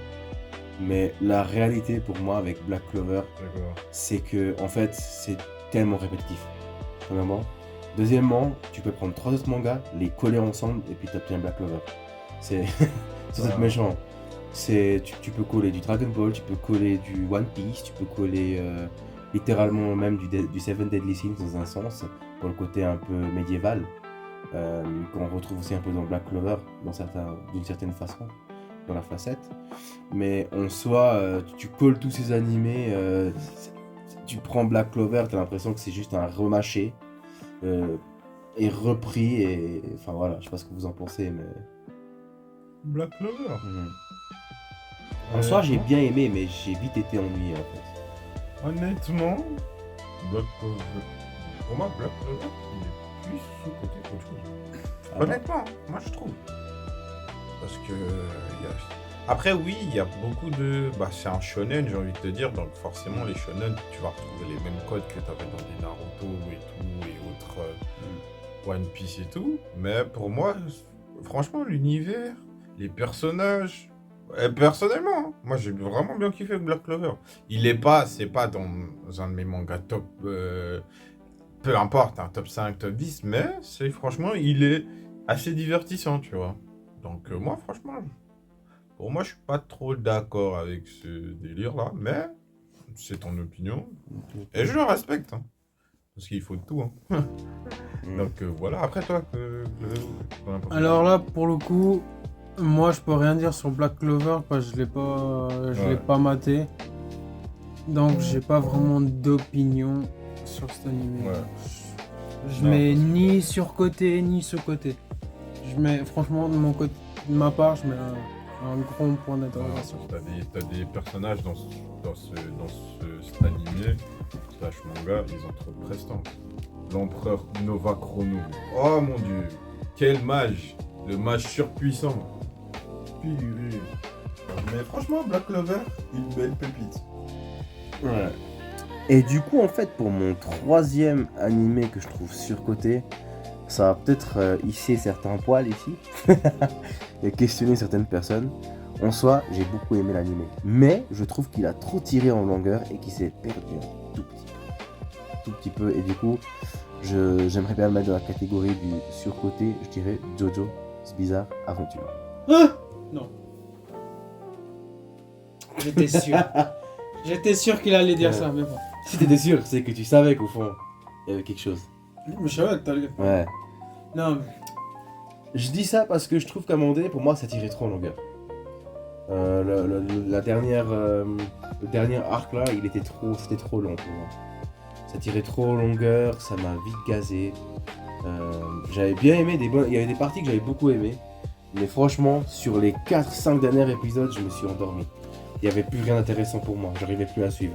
Mais la réalité pour moi avec Black Clover, D'accord. c'est que en fait c'est tellement répétitif. Premièrement. Deuxièmement, tu peux prendre 3 autres mangas, les coller ensemble et puis t'obtiens Black Clover. C'est sans être méchant. Tu peux coller du Dragon Ball, tu peux coller du One Piece, tu peux coller littéralement même du Seven Deadly Sins dans un sens, pour le côté un peu médiéval, qu'on retrouve aussi un peu dans Black Clover, d'une certaine façon, dans la facette. Mais en soi, tu colles tous ces animés, tu prends Black Clover, t'as l'impression que c'est juste un remâché, et repris, et enfin voilà, je sais pas ce que vous en pensez, mais... Black Clover. En soi, j'ai bien aimé, mais j'ai vite été ennuyé en fait. Honnêtement, Black Clover. Pour moi, Black Clover, il est plus sous-côté qu'autre chose. Ah bon? Honnêtement, moi je trouve. Parce que. Après, oui, il y a beaucoup de. C'est un shonen, j'ai envie de te dire. Donc, forcément, les shonen, tu vas retrouver les mêmes codes que tu avais dans des Naruto et tout, et autres One Piece et tout. Mais pour moi, franchement, l'univers, les personnages. Personnellement, hein, moi j'ai vraiment bien kiffé Black Clover. C'est pas dans un de mes mangas top, peu importe, un top 5, top 10, mais franchement, il est assez divertissant, tu vois. Donc moi, franchement, pour moi, je suis pas trop d'accord avec ce délire-là, mais c'est ton opinion, et je le respecte, hein, parce qu'il faut de tout, hein. Donc voilà, après toi, Alors là, pour le coup, moi je peux rien dire sur Black Clover parce que je l'ai pas maté. Donc j'ai pas vraiment d'opinion sur cet anime. Ouais. Je Non, mets parce que- ni surcoté ni sous-côté. Je mets franchement de ma part, je mets un gros point d'interrogation. T'as des personnages dans cet animé, slash manga, ils ont trop de prestance. L'empereur Nova Chrono. Oh mon dieu, quel mage! Le mage surpuissant. Purée. Mais franchement, Black Clover, une belle pépite. Ouais. Et du coup, en fait, pour mon troisième animé que je trouve surcoté, ça va peut-être hisser certains poils ici et questionner certaines personnes. En soi, j'ai beaucoup aimé l'animé, mais je trouve qu'il a trop tiré en longueur et qu'il s'est perdu un tout petit peu. Et du coup, j'aimerais bien le mettre dans la catégorie du surcoté, je dirais Jojo's Bizarre Aventure. Non. J'étais sûr. J'étais sûr qu'il allait dire ça, mais bon. Si t'étais sûr, c'est que tu savais qu'au fond, il y avait quelque chose. Mais je savais que t'allais. Ouais. Non, mais. Je dis ça parce que je trouve qu'à un moment donné, pour moi, ça tirait trop en longueur. Le dernier arc là, c'était trop long pour moi. Ça tirait trop en longueur, ça m'a vite gazé. J'avais bien aimé, il y avait des parties que j'avais beaucoup aimé. Mais franchement, sur les 4-5 derniers épisodes, je me suis endormi. Il n'y avait plus rien d'intéressant pour moi, j'arrivais plus à suivre.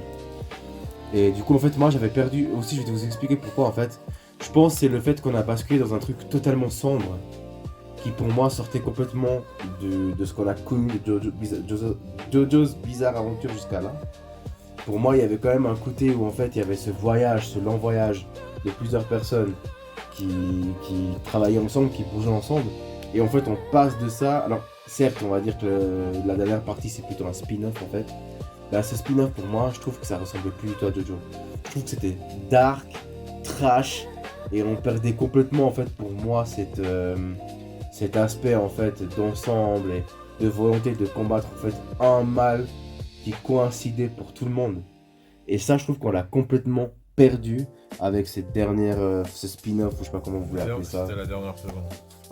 Et du coup, en fait, moi, j'avais perdu... Aussi, je vais vous expliquer pourquoi, en fait. Je pense que c'est le fait qu'on a basculé dans un truc totalement sombre, qui pour moi sortait complètement de ce qu'on a connu de Jojo's Bizarre Aventure jusqu'à là. Pour moi, il y avait quand même un côté où, en fait, il y avait ce voyage, ce long voyage de plusieurs personnes qui travaillaient ensemble, qui bougeaient ensemble. Et en fait, on passe de ça. Alors, certes, on va dire que la dernière partie, c'est plutôt un spin-off en fait. Là, ce spin-off, pour moi, je trouve que ça ressemblait plus du tout à Jojo. Je trouve que c'était dark, trash, et on perdait complètement, en fait, pour moi, cet aspect, en fait, d'ensemble et de volonté de combattre, en fait, un mal qui coïncidait pour tout le monde. Et ça, je trouve qu'on l'a complètement perdu avec cette dernière, ce spin-off, ou je sais pas comment vous voulez appeler ça. C'était la dernière saison.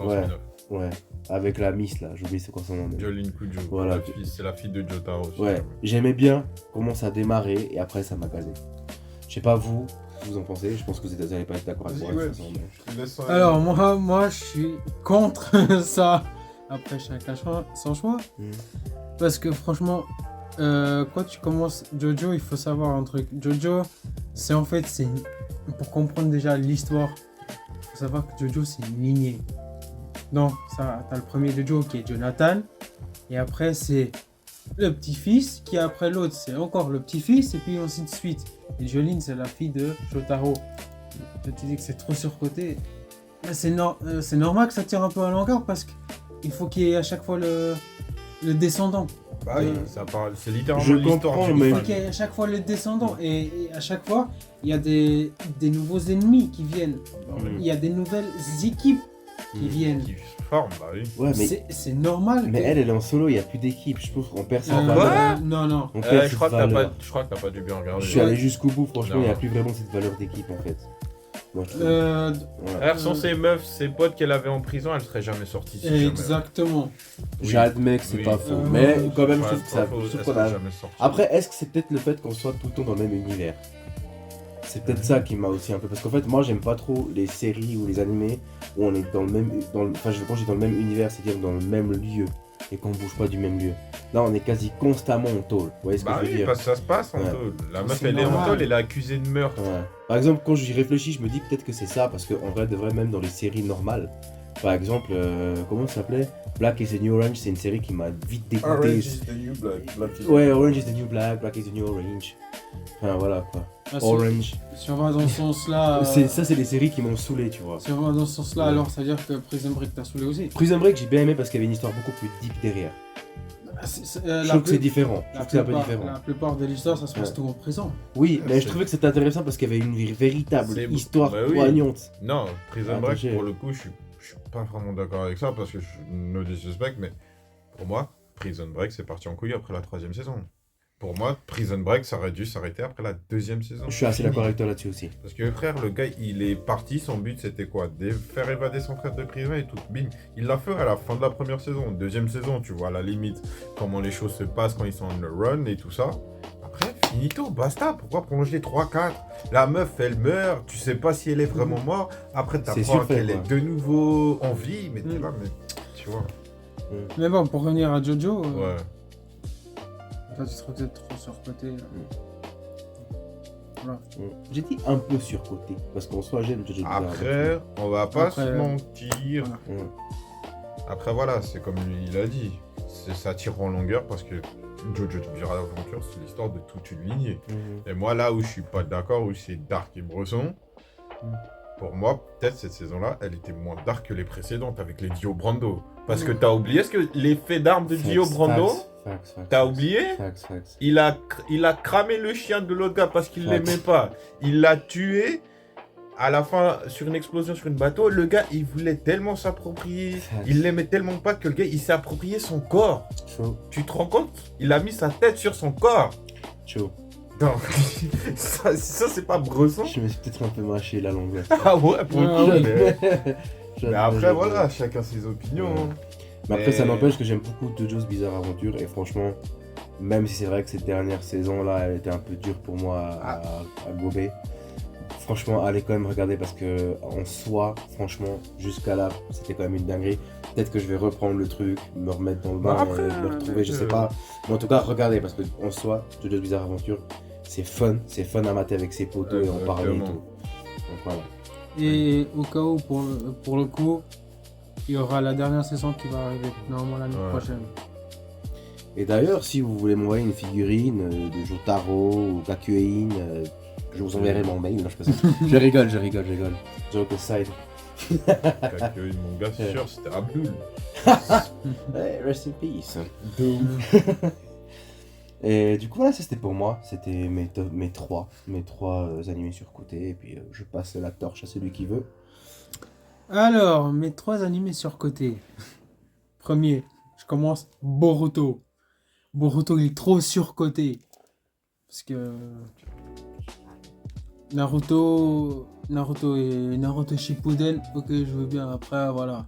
Ouais. Ouais, avec la Miss là, j'ai oublié c'est quoi son nom. Mais... Jolene Kujo. Voilà. C'est la fille de Jotaro. Ouais, j'aimais bien comment ça a démarré et après ça m'a casé. Je sais pas vous en pensez, je pense que vous n'allez pas être d'accord avec moi. Vas-y, de toute façon, mais- Je te laisse ça. Alors, moi, je suis contre ça. Après, chacun son choix. Mhm. Parce que franchement, quand tu commences Jojo, il faut savoir un truc. Jojo, c'est en fait, pour comprendre déjà l'histoire, il faut savoir que Jojo, c'est une lignée. Donc, ça, t'as le premier Jojo qui est Jonathan. Et après, c'est le petit-fils, qui après l'autre, c'est encore le petit-fils, et puis ainsi de suite. Et Jolene, c'est la fille de Jotaro. Je te dis que c'est trop surcoté. Mais c'est normal que ça tire un peu à longueur parce qu'il faut qu'il y ait à chaque fois le descendant. Bah oui, ça parle. C'est littéralement Je l'histoire comprends, d'une mais- Il faut famille. qu'il y ait à chaque fois le descendant. Et à chaque fois, il y a des nouveaux ennemis qui viennent. Il y a des nouvelles équipes qui viennent. Qui se forment, bah oui. Ouais, mais, C'est normal. mais que- elle est en solo, il n'y a plus d'équipe, je trouve qu'on perd cette Euh, valeur. non. On perd Je cette crois que valeur. t'as pas dû bien regarder. Je suis allé jusqu'au bout, franchement, il n'y a Non. plus vraiment cette valeur d'équipe en fait. Moi, je trouve. Euh, Ouais. Frère, sans ses meufs, ses potes qu'elle avait en prison, elle serait jamais sortie. si jamais. exactement. J'admets que c'est Oui. pas faux, Euh, mais quand même, je Ouais, trouve que pas ça. faux, je trouve elle qu'on serait a- jamais sortie. Après, est-ce que c'est peut-être le fait qu'on soit tout le temps dans le même univers? C'est peut-être ça qui m'a aussi un peu. Parce qu'en fait, moi, j'aime pas trop les séries ou les animés où on est dans le même. Enfin, quand je dis dans le même univers, c'est-à-dire dans le même lieu et qu'on bouge pas du même lieu. Là, on est quasi constamment en tôle. Vous voyez ce que Bah je veux oui, dire? parce que ça se passe en Ouais. tôle. La meuf, C'est elle est en normal. tôle, elle est accusée de meurtre. Ouais. Par exemple, quand j'y réfléchis, je me dis peut-être que c'est ça, parce qu'en vrai, de vrai, même dans les séries normales, par exemple, comment ça s'appelait? Black is the New Orange, c'est une série qui m'a vite dégoûté. the new black. Ouais, Orange is the New Black, Black is the New Orange. Enfin voilà quoi. Ah, Orange. Si on va dans ce sens-là. Ça, c'est des séries qui m'ont saoulé, tu vois. Si on va dans ce sens-là, alors ça veut dire que Prison Break t'a saoulé aussi. Prison Break, j'ai bien aimé parce qu'il y avait une histoire beaucoup plus deep derrière. Je La trouve que c'est plus- différent. Je trouve que c'est un peu différent. La plupart de l'histoire, ça se passe Ouais. tout en prison. Oui, mais C'est- je trouvais que c'était intéressant parce qu'il y avait une véritable C'est- histoire bah oui. poignante. Non, Prison Attends, Break, j'ai- pour le coup, je suis pas vraiment d'accord avec ça parce que no disrespect, mais pour moi, Prison Break, c'est parti en couille après la 3e saison. Pour moi, Prison Break, ça aurait dû s'arrêter après la 2e saison. Je suis assez Fini. d'accord avec toi là-dessus aussi. Parce que frère, le gars, il est parti, son but c'était quoi? De faire évader son frère de prison et tout. Bim. Il l'a fait à la fin de la première saison. 2e saison, tu vois, à la limite, comment les choses se passent quand ils sont en run et tout ça. Après, finito, basta. Pourquoi prolonger 3-4? La meuf, elle meurt, tu sais pas si elle est vraiment morte. Après, C'est t'apprends surfait, qu'elle quoi. est de nouveau en vie, mais t'es là, mais tu vois. Mais bon, pour revenir à Jojo, Ouais. là tu serais peut-être trop surcoté. Voilà. J'ai dit un peu surcoté parce qu'en soi, j'aime Jojo Bizarre Après, on va pas Après, se mentir. voilà. Adventure. Après, voilà, c'est comme il a dit. Ça tire en longueur parce que Jojo Bizarre Adventure, c'est l'histoire de toute une lignée. Mhm. Et moi, là où je suis pas d'accord, où c'est Dark et Bresson, pour moi, peut-être cette saison-là, elle était moins dark que les précédentes avec les Dio Brando. Parce que t'as oublié ce que l'effet d'arme de Dio Facts, Brando, facts, t'as oublié? Facts. Il a cramé le chien de l'autre gars parce qu'il Facts. l'aimait pas. Il l'a tué. À la fin, sur une explosion sur une bateau, le gars, il voulait tellement s'approprier. Facts. Il l'aimait tellement pas que le gars, il s'est approprié son corps. Chaud, Tu te rends compte? Il a mis sa tête sur son corps. chaud. Non, ça c'est pas Bresson. Je me suis peut-être un peu mâché la langue là. Ah ouais, pour le Ah coup, oui. mais après, voilà, chacun ses opinions. hein. Mais après, ça Mais- n'empêche que j'aime beaucoup Jojo's Bizarre Adventure et franchement, même si c'est vrai que cette dernière saison là, elle était un peu dure pour moi à gober. Franchement, allez quand même regarder parce que en soi, franchement, jusqu'à là, c'était quand même une dinguerie. Peut-être que je vais reprendre le truc, me remettre dans le bain, Bah après, me retrouver, je sais euh, pas. Mais en tout cas, regardez parce que en soi, Jojo's Bizarre Adventure, c'est fun à mater avec ses potos et en parler et Exactement. tout. Donc voilà. Et au cas où, pour le coup, il y aura la dernière saison qui va arriver normalement l'année Ouais. prochaine. Et d'ailleurs, si vous voulez m'envoyer une figurine de Jotaro ou Kakyoin, je vous enverrai mon mail. Non, je rigole. Joke aside. Kakyoin, mon gars, c'est sûr, c'était Abdul. Hey, rest in peace. Et du coup, voilà, ça c'était pour moi. C'était mes trois animés surcotés. Et puis je passe la torche à celui qui veut. Alors, mes 3 animés surcotés. Premier, je commence Boruto. Boruto, il est trop surcoté. Parce que Naruto et Naruto Shippuden, ok, je veux bien. Après, voilà.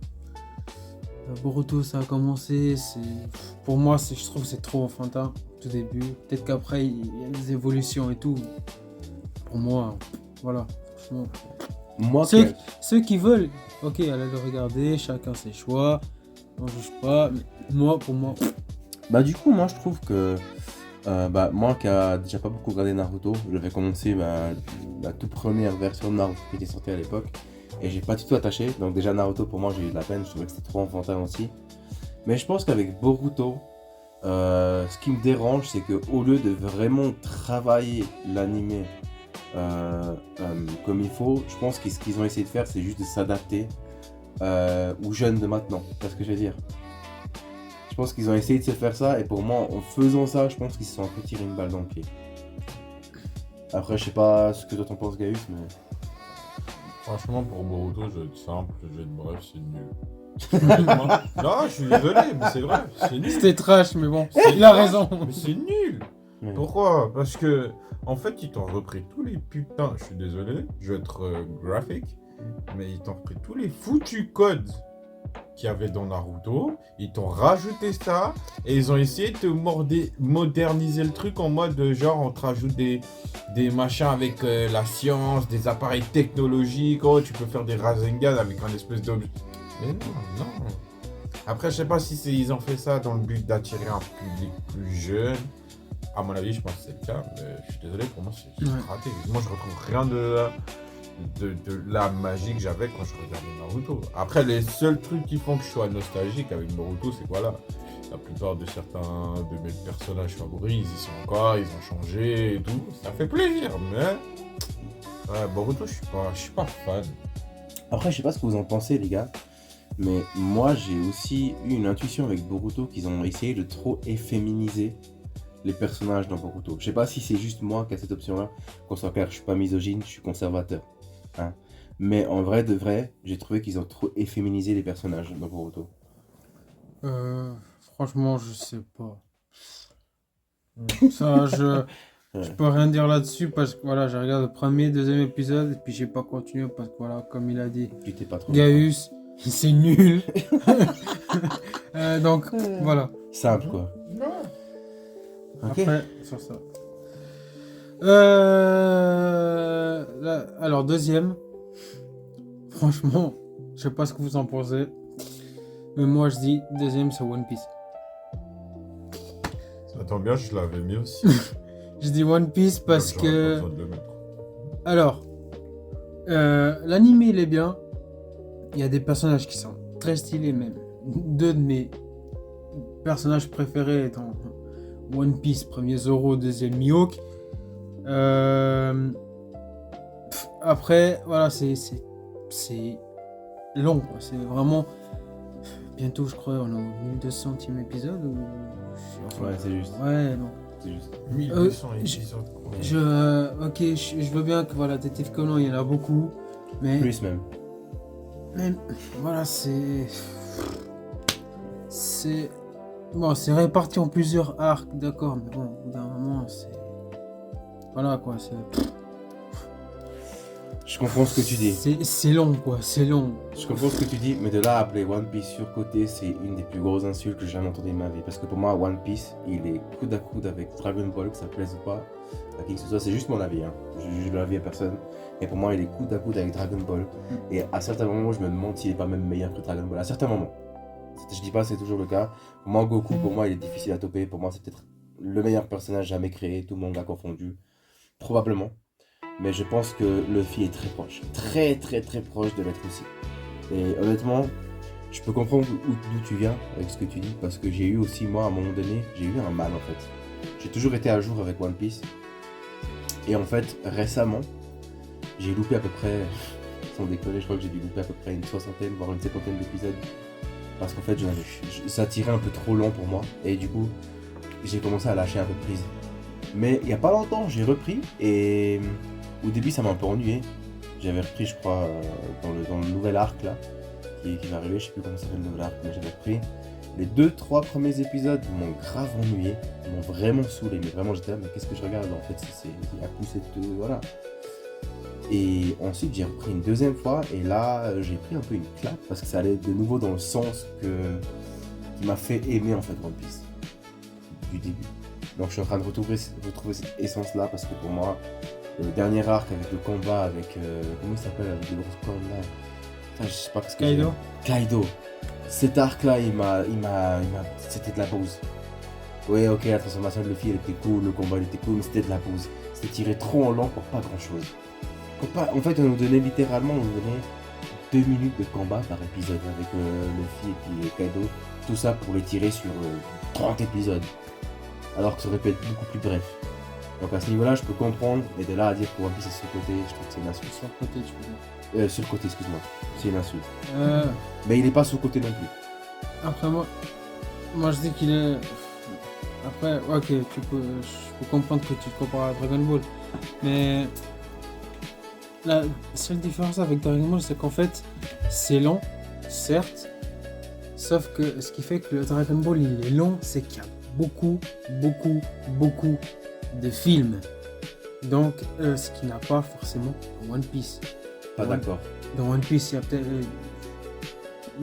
Boruto, ça a commencé, pour moi, je trouve que c'est trop enfantin, tout début. Peut-être qu'après, il y a des évolutions et tout. Pour moi, voilà, franchement. Moi, Ceux qui veulent, ok, allez le regarder, chacun ses choix, on juge pas, mais pour moi, bah du coup, moi je trouve que moi qui a déjà pas beaucoup regardé Naruto, j'avais commencé la toute première version de Naruto qui était sortie à l'époque et j'ai pas du tout attaché. Donc déjà Naruto pour moi j'ai eu de la peine, je trouvais que c'était trop enfantin aussi. Mais je pense qu'avec Boruto, ce qui me dérange c'est que au lieu de vraiment travailler l'animé comme il faut, je pense que ce qu'ils ont essayé de faire c'est juste de s'adapter aux jeunes de maintenant. C'est ce que je veux dire. Je pense qu'ils ont essayé de se faire ça et pour moi, en faisant ça, je pense qu'ils se sont un peu tiré une balle dans le pied. Après, je sais pas ce que toi t'en penses, Gaius, mais... Franchement, pour Boruto, je vais être simple, je vais être bref, c'est nul. Honnêtement. Non, je suis désolé, mais c'est vrai, c'est nul. c'était trash, mais bon, C'est il a trash, raison. Mais c'est nul. Ouais. Pourquoi? Parce que, en fait, ils t'ont repris tous les putains, je suis désolé, je vais être graphique, mais ils t'ont repris tous les foutus codes qu'il y avait dans Naruto, ils t'ont rajouté ça, et ils ont essayé de te moderniser le truc en mode genre on te rajoute des machins avec la science, des appareils technologiques, oh tu peux faire des Rasengan avec un espèce d'objet. Mais non. Après je sais pas si ils ont fait ça dans le but d'attirer un public plus jeune. À mon avis je pense que c'est le cas, mais je suis désolé pour moi c'est juste raté. Moi je retrouve rien de la magie que j'avais quand je regardais Naruto. Après, les seuls trucs qui font que je sois nostalgique avec Naruto, c'est quoi là? La plupart de certains de mes personnages favoris, ils y sont encore, ils ont changé et tout. Ça fait plaisir, mais Boruto, je suis pas fan. Après, je sais pas ce que vous en pensez, les gars, mais moi, j'ai aussi eu une intuition avec Boruto qu'ils ont essayé de trop efféminiser les personnages dans Boruto. Je sais pas si c'est juste moi qui a cette option-là. Qu'on soit clair, je suis pas misogyne, je suis conservateur. Hein. Mais en vrai de vrai, j'ai trouvé qu'ils ont trop efféminisé les personnages dans Boruto. Franchement, je sais pas. Ça, je peux rien dire là-dessus parce que voilà, j'ai regardé le premier, deuxième épisode et puis j'ai pas continué parce que voilà, comme il a dit, Tu t'es pas trop... Gaius, c'est nul. Donc voilà. Simple, quoi. Ok. Après, sur ça. Alors, deuxième. Franchement, je sais pas ce que vous en pensez. Mais moi, je dis deuxième, c'est One Piece. Ça tombe bien, je l'avais mis aussi. Je dis One Piece parce J'aurais pas que... besoin de le mettre. Alors, l'anime, il est bien. Il y a des personnages qui sont très stylés, même. Deux de mes personnages préférés étant One Piece, premier Zoro, deuxième Mihawk. Après, voilà, c'est long, quoi. C'est vraiment... Bientôt, je crois, on est au 1200e épisode ou... Ouais, c'est juste. Ouais, non. C'est juste. 1200 épisodes. quoi. Ok, je veux bien que, voilà, Détective Conan, il y en a beaucoup, mais... Plus même. Mais, voilà, Bon, c'est réparti en plusieurs arcs, d'accord, mais bon, au bout d'un moment, c'est... Voilà, quoi, c'est... Je comprends ce que tu dis. C'est long, quoi, c'est long. Je comprends ce que tu dis, mais de là à appeler One Piece surcoté, c'est une des plus grosses insultes que j'ai jamais entendues de ma vie. Parce que pour moi, One Piece, il est coude à coude avec Dragon Ball, que ça plaise ou pas à qui que ce soit. C'est juste mon avis, hein. Je juge l'avis à personne. Et pour moi, il est coude à coude avec Dragon Ball. Et à certains moments, je me demande s'il est pas même meilleur que Dragon Ball. À certains moments. Je dis pas c'est toujours le cas. Pour moi, Goku, pour moi, il est difficile à toper. Pour moi, c'est peut-être le meilleur personnage jamais créé, tout le monde l'a confondu. Probablement. Mais je pense que Luffy est très proche. Très proche de l'être aussi. Et honnêtement, je peux comprendre d'où tu viens avec ce que tu dis. Parce que j'ai eu aussi, moi, à un moment donné, j'ai eu un mal en fait. J'ai toujours été à jour avec One Piece. Et en fait, récemment, j'ai loupé à peu près, sans déconner, je crois que j'ai dû louper à peu près une 60aine, voire une 50aine d'épisodes. Parce qu'en fait, ça tirait un peu trop long pour moi. Et du coup, j'ai commencé à lâcher un peu prise. Mais il n'y a pas longtemps, j'ai repris. Et au début, ça m'a un peu ennuyé. J'avais repris, je crois, dans le nouvel arc là, qui va arriver. Je sais plus comment ça s'appelle le nouvel arc, mais j'avais repris. Les 2-3 premiers épisodes m'ont grave ennuyé. Ils m'ont vraiment saoulé. Mais vraiment, j'étais là, mais qu'est-ce que je regarde en fait? Il n'y a plus cette. Voilà. Et ensuite, j'ai repris une deuxième fois. Et là, j'ai pris un peu une claque parce que ça allait de nouveau dans le sens qui m'a fait aimer en fait One Piece du début. Donc, je suis en train de retrouver cette essence-là parce que pour moi, le dernier arc avec le combat avec. Comment il s'appelle avec les grosses cornes là. Putain, je sais pas ce que j'ai. Kaido. Cet arc-là, c'était de la pause. Ouais, ok, la transformation de Luffy, elle était cool, le combat, il était cool, mais c'était de la pause. C'était tiré trop en lent pour pas grand-chose. En fait, on nous donnait 2 minutes de combat par épisode avec Luffy et puis Kaido. Tout ça pour les tirer sur 30 épisodes. Alors que ça aurait pu être beaucoup plus bref. Donc à ce niveau-là, je peux comprendre, mais de là à dire pour One Piece c'est sur-côté, je trouve que c'est une insulte. Sur-côté, tu veux dire. Sur-côté, excuse-moi. C'est une insulte. Euh, Mais il est pas sous-côté non plus. Après, moi je dis qu'il est. Après, ok, je peux comprendre que tu te compares à Dragon Ball. Mais la seule différence avec Dragon Ball, c'est qu'en fait, c'est long, certes. Sauf que ce qui fait que le Dragon Ball il est long, c'est qu'il y a beaucoup de films. Donc, ce qui n'a pas forcément dans One Piece. Pas d'accord. Dans One Piece, il y a peut-être.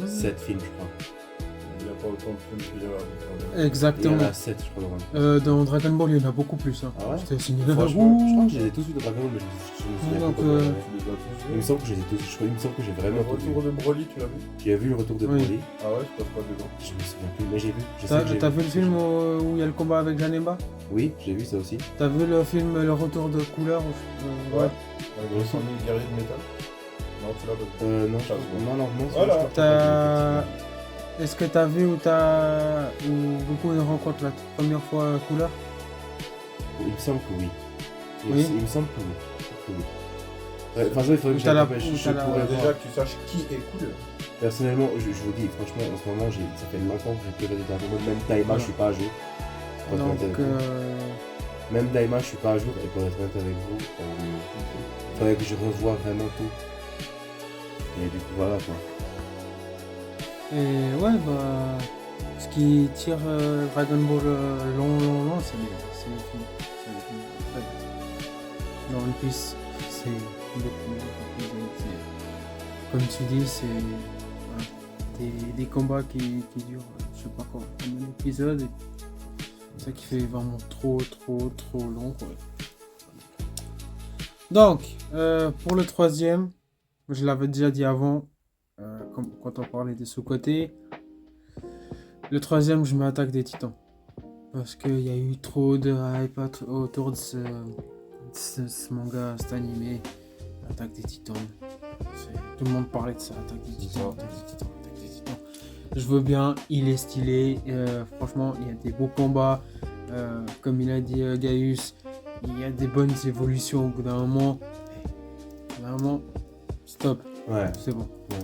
7 films, je crois. Il n'y a pas autant de films qu'il y a avec Exactement. Il y en a 7, je crois. Vraiment. Dans Dragon Ball, il y en a beaucoup plus. Hein. Ah ouais? Je t'ai signé. Franchement, je crois que je les ai tous vus de Dragon Ball, mais je me souviens Donc, pas pourquoi. Tu les as tous Il vus. me semble que je les ai tous. Il me semble que j'ai vraiment Le tout vu. retour de Broly, tu l'as vu? Tu as vu le retour de Oui. Broly? Ah ouais, je passe pas dedans. Je me souviens plus, mais j'ai vu. Je sais que j'ai T'as vu le film où il y a le combat avec Janemba? Oui, j'ai vu ça aussi. T'as vu le film Le Retour de Couleur? Ouais. Avec le 100 000 guerriers de métal? Non, tu l'as pas vu. Non, Ça se voit. non. Voilà. je crois pas que Est-ce que t'as vu où Goku il rencontre la toute première fois Couleur? j'ai vu. Il me semble que oui. Oui. Il me semble que oui. Enfin, ça, il faudrait que Où t'as la- je où t'as la- pourrais voir. Déjà que tu saches qui est cool. Personnellement, je vous dis, franchement, en ce moment, ça fait longtemps que j'ai plus regardé Dragon Ball. Même Daima, je suis pas à jour. Pour être honnête Donc, avec vous. Même Daima, je suis pas à jour. Et pour être honnête avec vous, il faudrait que je revoie vraiment tout. Et du coup, voilà quoi. et ouais, bah. Ce qui tire Dragon Ball long, c'est les films. C'est les films. Après, dans One Piece, c'est beaucoup plus. Comme tu dis, c'est des combats qui durent, je sais pas combien d'épisodes. C'est ça qui fait vraiment trop long. Quoi. Donc, pour le troisième, je l'avais déjà dit avant, quand on parlait des sous-côtés. Le troisième, je mets Attaque des Titans. Parce qu'il y a eu trop de hype autour de ce manga, cet animé. Attaque des Titans. Tout le monde parlait de ça, Attaque des Titans. Je veux bien, il est stylé. Franchement, il y a des beaux combats. Comme il a dit Gaius, il y a des bonnes évolutions au bout d'un moment. Vraiment, stop, Ouais. c'est bon. Ouais.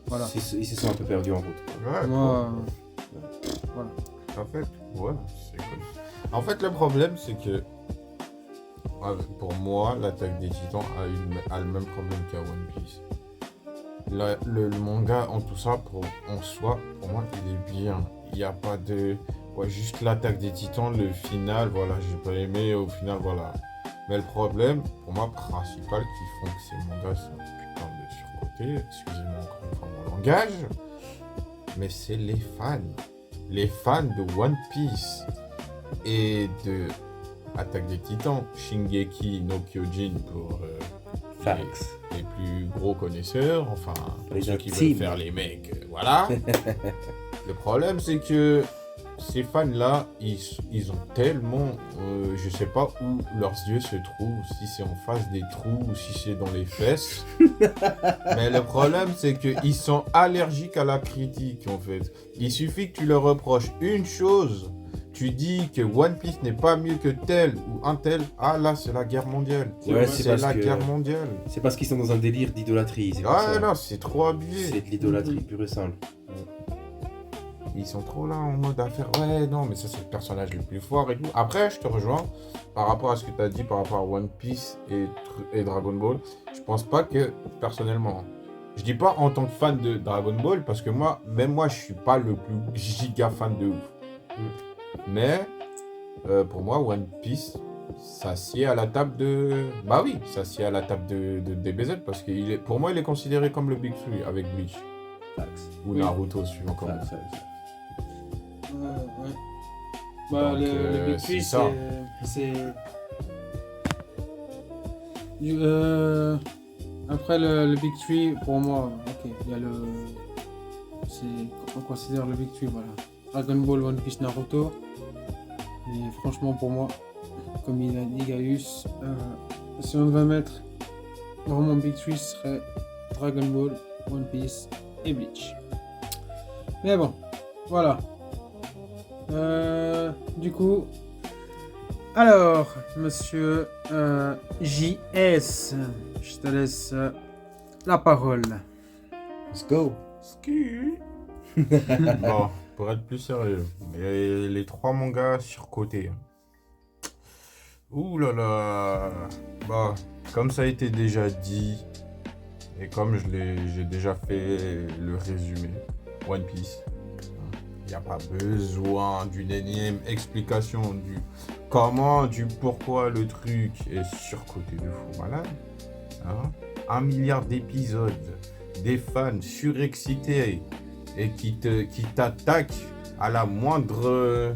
Voilà. Ils se sont un peu perdus en route. Ouais, Moi, En fait, ouais, c'est cool. En fait, le problème, c'est que pour moi, l'attaque des Titans a le même problème qu'à One Piece. Le manga, en tout ça, en soi, pour moi, il est bien. Il n'y a pas de... Ouais, juste l'attaque des Titans, le final, voilà, j'ai pas aimé, au final, voilà. Mais le problème, pour moi, principal, qui font que ces mangas sont putain de surcotés, excusez-moi encore une fois mon langage, mais c'est les fans. Les fans de One Piece et de Attaque des Titans, Shingeki no Kyojin pour les plus gros connaisseurs, enfin pour Les ceux qui intimes. veulent faire les mecs, voilà. Le problème c'est que ces fans-là, ils ont tellement, je sais pas où leurs yeux se trouvent, si c'est en face des trous ou si c'est dans les fesses. Mais le problème, c'est qu'ils sont allergiques à la critique, en fait. Il suffit que tu leur reproches une chose, tu dis que One Piece n'est pas mieux que tel ou un tel, ah là, c'est la guerre mondiale. Ouais, c'est parce la que- guerre mondiale. C'est parce qu'ils sont dans un délire d'idolâtrie. C'est pour Ah ça. non, c'est trop abusé. C'est de l'idolâtrie pure et simple. Ils sont trop là en mode affaire. Ouais, non, mais ça, c'est le personnage le plus fort et tout. Après, je te rejoins par rapport à ce que tu as dit par rapport à One Piece et Dragon Ball. Je pense pas que, personnellement, je dis pas en tant que fan de Dragon Ball, parce que même moi, je suis pas le plus giga fan de ouf. Mais, pour moi, One Piece, s'assied à la table de... Bah oui, s'assied à la table de DBZ parce que pour moi, il est considéré comme le Big Three avec Bleach. Facts. Ou Oui. Naruto, suivant comment. Facts, facts. Ouais. Bah, Donc, le Big c'est Three, ça. c'est. Après le Big Three, pour moi, ok, il y a le. On considère le Big Three, voilà. Dragon Ball, One Piece, Naruto. Mais franchement, pour moi, comme il a dit Gaius, si on devait mettre vraiment Big Three, ce serait Dragon Ball, One Piece et Bleach. Mais bon, voilà. Du coup, alors, monsieur JS, je te laisse la parole. Let's go. Bon, pour être plus sérieux, les 3 mangas surcotés. Ouh là là. Bah, comme ça a été déjà dit, et comme j'ai déjà fait le résumé, One Piece. Il n'y a pas besoin d'une énième explication du comment, du pourquoi le truc est surcoté de fou malade. Hein? 1 milliard d'épisodes, des fans surexcités et qui t'attaquent à la moindre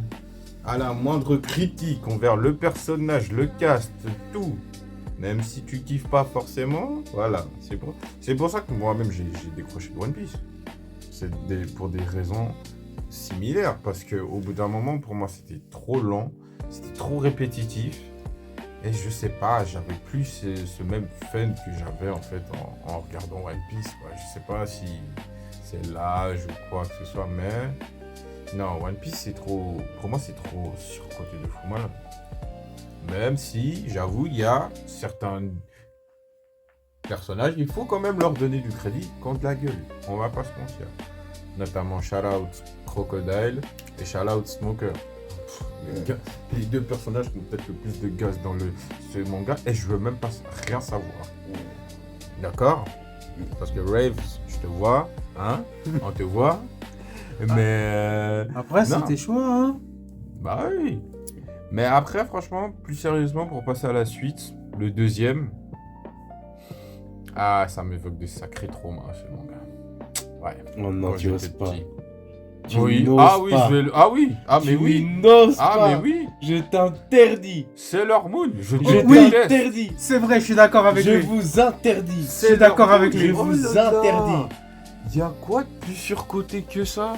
critique envers le personnage, le cast, tout. Même si tu kiffes pas forcément, voilà. C'est pour ça que moi-même j'ai décroché de One Piece. Pour des raisons similaires, parce que au bout d'un moment, pour moi, c'était trop lent, c'était trop répétitif, et je sais pas, j'avais plus ce même fun que j'avais en fait en regardant One Piece, quoi. Je sais pas si c'est l'âge ou quoi que ce soit, mais non, One Piece, pour moi, c'est trop surcoté de fou malade. Même si, j'avoue, il y a certains personnages, il faut quand même leur donner du crédit contre la gueule, on va pas se mentir. Notamment Shout-Out Crocodile et Shout-Out Smoker. Les 2 personnages qui ont peut-être le plus de gaz dans ce manga, et je veux même pas rien savoir. D'accord? Parce que Rave, je te vois, hein? On te voit. Mais... Après, non. c'était choix, hein. Bah oui. Mais après, franchement, plus sérieusement, pour passer à la suite, le deuxième... Ah, ça m'évoque des sacrés traumas, ce manga. Ouais. Oh non, Quand tu j'étais oses pas. petit. Tu Oui. n'oses Ah oui, pas. je vais le... Ah oui. Ah mais Tu oui. n'oses Ah pas. mais oui. Je t'interdis. Sailor Moon. Je Je déteste. t'interdis. C'est vrai, je suis d'accord avec Je lui. vous interdis. Je suis d'accord avec lui. Je vous interdis. Y a quoi de plus surcoté que ça?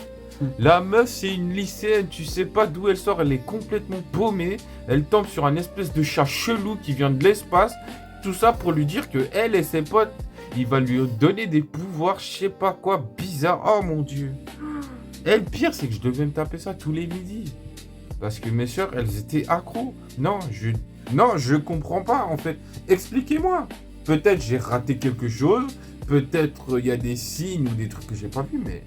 La meuf, c'est une lycéenne, tu sais pas d'où elle sort, elle est complètement paumée. Elle tombe sur un espèce de chat chelou qui vient de l'espace. Tout ça pour lui dire que elle et ses potes, il va lui donner des pouvoirs, je sais pas quoi, bizarre. Oh mon dieu. Et le pire, c'est que je devais me taper ça tous les midis. Parce que mes soeurs, elles étaient accros. Non, je comprends pas en fait. Expliquez-moi. Peut-être j'ai raté quelque chose. Peut-être il y a des signes ou des trucs que j'ai pas vus, mais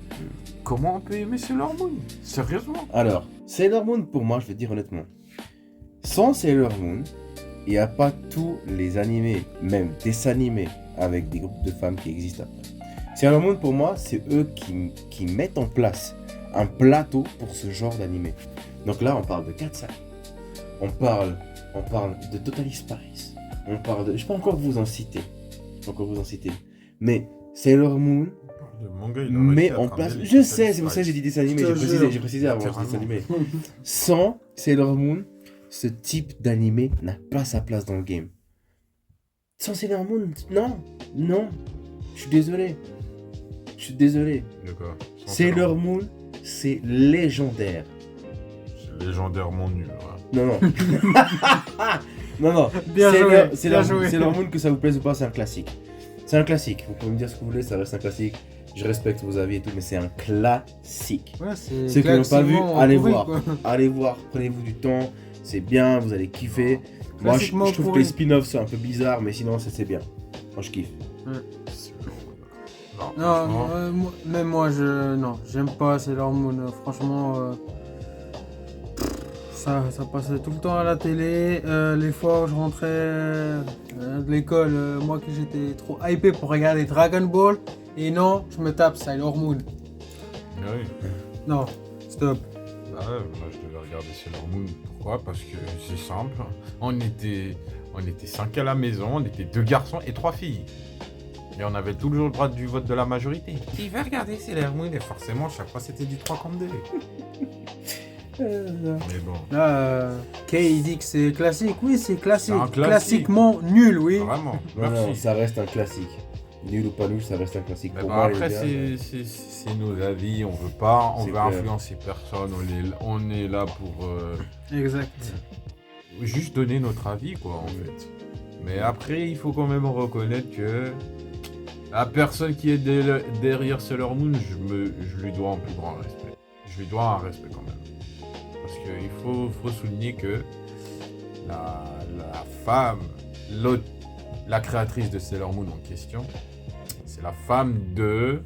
comment on peut aimer Sailor Moon? Sérieusement? Alors, Sailor Moon, pour moi, je vais te dire honnêtement, sans Sailor Moon, il n'y a pas tous les animés, même dessins animés, avec des groupes de femmes qui existent après. Sailor Moon, pour moi, c'est eux qui mettent en place un plateau pour ce genre d'animé. Donc là, on parle de Katsai, on parle de Totally Spies, on parle de... Je peux encore vous en citer, mais Sailor Moon... Le manga, il a Mais réussi à en te place, ramener je les sais, c'est pour ça que j'ai dit dessin animé, Je te jure. j'ai précisé avant, Littéralement. dessin animé. Sans Sailor Moon, ce type d'animé n'a pas sa place dans le game. Sans Sailor Moon, non, je suis désolé. D'accord. Sans Sailor Moon, c'est légendaire. C'est légendairement nul. Ouais. Non. Bien joué, bien joué. Sailor Moon, que ça vous plaise ou pas, c'est un classique. C'est un classique, vous pouvez me dire ce que vous voulez, ça reste un classique. Je respecte vos avis et tout, mais c'est un classique. Ouais, c'est Ceux qui l'ont pas vu, classiquement allez pourri, voir. quoi. Allez voir, prenez-vous du temps, c'est bien, vous allez kiffer. Moi, je Classiquement trouve que pourri. les spin-offs sont un peu bizarres, mais sinon, c'est bien. Moi, je kiffe. Non, Non, franchement, même moi, non, j'aime pas Sailor Moon. Franchement, ça passait tout le temps à la télé. Les fois où je rentrais de l'école, moi que j'étais trop hypé pour regarder Dragon Ball. Et non, je me tape Sailor Moon. ah oui. Non, stop. Bah ouais, moi je devais regarder Sailor Moon pourquoi? Parce que c'est simple. On était 5 à la maison, on était 2 garçons et 3 filles. Et on avait toujours le droit du vote de la majorité. Qui va regarder Sailor Moon? Et forcément, chaque fois, c'était du 3 contre 2. Mais bon, Kay il dit que c'est classique. Oui, c'est classique. C'est un classique. Classiquement nul, oui. vraiment, Non, non, merci. ça reste un classique. Nul ou pas nul, ça reste un classique. Mais Pour bon, moi, après, les gars, c'est nos avis, on veut pas, on C'est veut clair. influencer personne, on est là pour Exact. juste donner notre avis, quoi, en fait. Mais après, il faut quand même reconnaître que la personne qui est derrière Sailor Moon, je lui dois un plus grand respect. Je lui dois un respect quand même. Parce qu'il faut souligner que la femme, la créatrice de Sailor Moon en question, c'est la femme de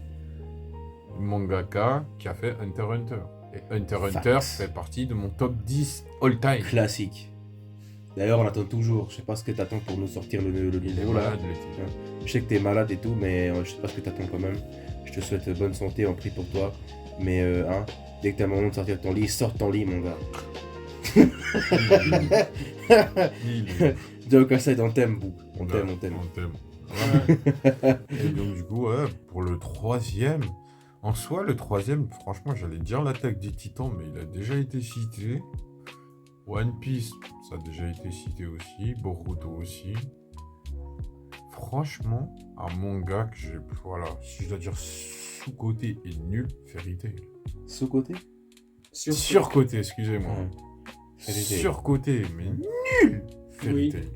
mangaka qui a fait Hunter x Hunter. Et Hunter x Hunter Facts. fait partie de mon top 10 all-time. classique. D'ailleurs, on attend toujours. Je sais pas ce que t'attends pour nous sortir le Il est nouveau là. malade, le type. Je sais que t'es malade et tout, mais je sais pas ce que t'attends quand même. Je te souhaite bonne santé, on prie pour toi. Mais dès que t'as le moment de sortir de ton lit, sors de ton lit, mon gars. Joke aside, on t'aime, Bou. On t'aime. On t'aime. Ouais. Et donc du coup, ouais, pour le troisième, en soi, le troisième, franchement, j'allais dire l'attaque des Titans, mais il a déjà été cité. One Piece, ça a déjà été cité aussi. Boruto aussi. Franchement, un manga que j'ai, voilà, si je dois dire sous-côté et nul, Fairy Tail. Sous-côté Surcoté, excusez-moi. Ouais. Fairy Tail. Surcoté, mais nul, Fairy Oui. Tail.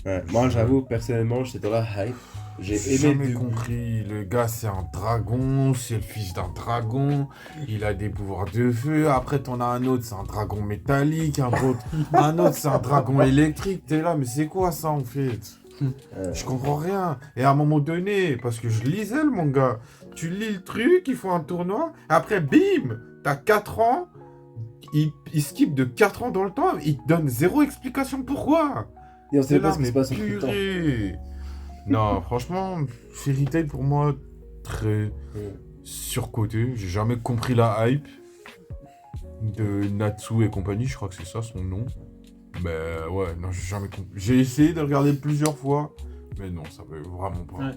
Ouais, moi, j'avoue, personnellement, j'étais dans la hype. J'ai J'ai aimé jamais le début. compris. Le gars, c'est un dragon, c'est le fils d'un dragon. Il a des pouvoirs de feu. Après, t'en as un autre, c'est un dragon métallique. Un autre, c'est un dragon électrique. T'es là, mais c'est quoi ça en fait? Je comprends rien. Et à un moment donné, parce que je lisais le manga, tu lis le truc, ils font un tournoi. Après, bim, t'as 4 ans. Il skip de 4 ans dans le temps. Il te donne zéro explication pourquoi. Et on sait C'est pas là, ce qui se mais passe en tout le temps. purée. Non, franchement, Fairy Tail pour moi, très surcoté. J'ai jamais compris la hype de Natsu et compagnie. Je crois que c'est ça son nom. Mais ouais, non, j'ai jamais compris. J'ai essayé de regarder plusieurs fois, mais non, ça veut vraiment pas. Ouais.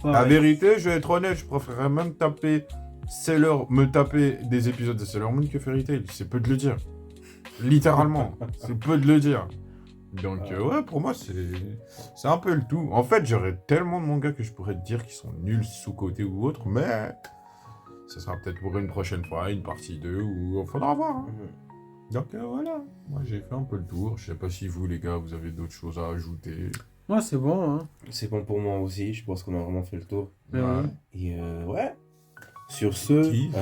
La Pareil. vérité, je vais être honnête, je préférerais même me taper des épisodes de Sailor Moon que Fairy Tail. C'est peu de le dire. Littéralement, c'est peu de le dire. Donc ouais, pour moi, c'est un peu le tout. En fait, j'aurais tellement de mangas que je pourrais te dire qui sont nuls sous-côté ou autre, mais ça sera peut-être pour une prochaine fois, une partie 2, ou il faudra voir. Hein. Donc voilà, moi j'ai fait un peu le tour. Je sais pas si vous, les gars, vous avez d'autres choses à ajouter. Moi, c'est bon, hein. C'est bon pour moi aussi, je pense qu'on a vraiment fait le tour. Mais oui. Et ouais. Sur ce, Kiff.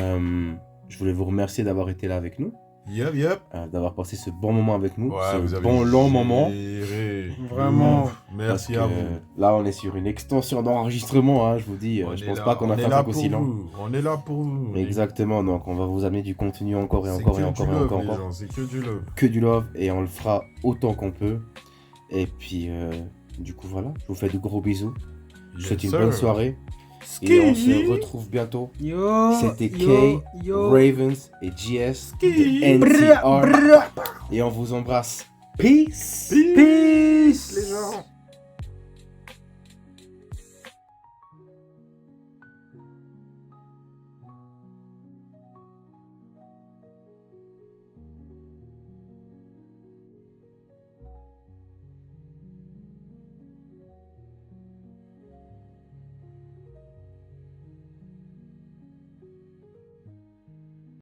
je voulais vous remercier d'avoir été là avec nous, Yep. d'avoir passé ce bon moment avec nous, Ouais, vous ce avez bon long moment. géré. Vraiment. Ouf. Merci Parce à que vous. là, on est sur une extension d'enregistrement, hein, je vous dis. Je pense pas qu'on a fait un truc aussi long. On est là pour vous. Exactement, donc on va vous amener du contenu encore et C'est encore que et du encore et love, encore, les encore. gens, c'est que du love. Que du love et on le fera autant qu'on peut. Et puis, du coup, voilà, je vous fais de gros bisous. Je vous souhaite une Yes, bonne sir. soirée. Ski. Et on se retrouve bientôt. Yo. C'était yo, Kay, yo. Ravens et GS Ski. de NTR. Et on vous embrasse. Peace. Peace. Les gens.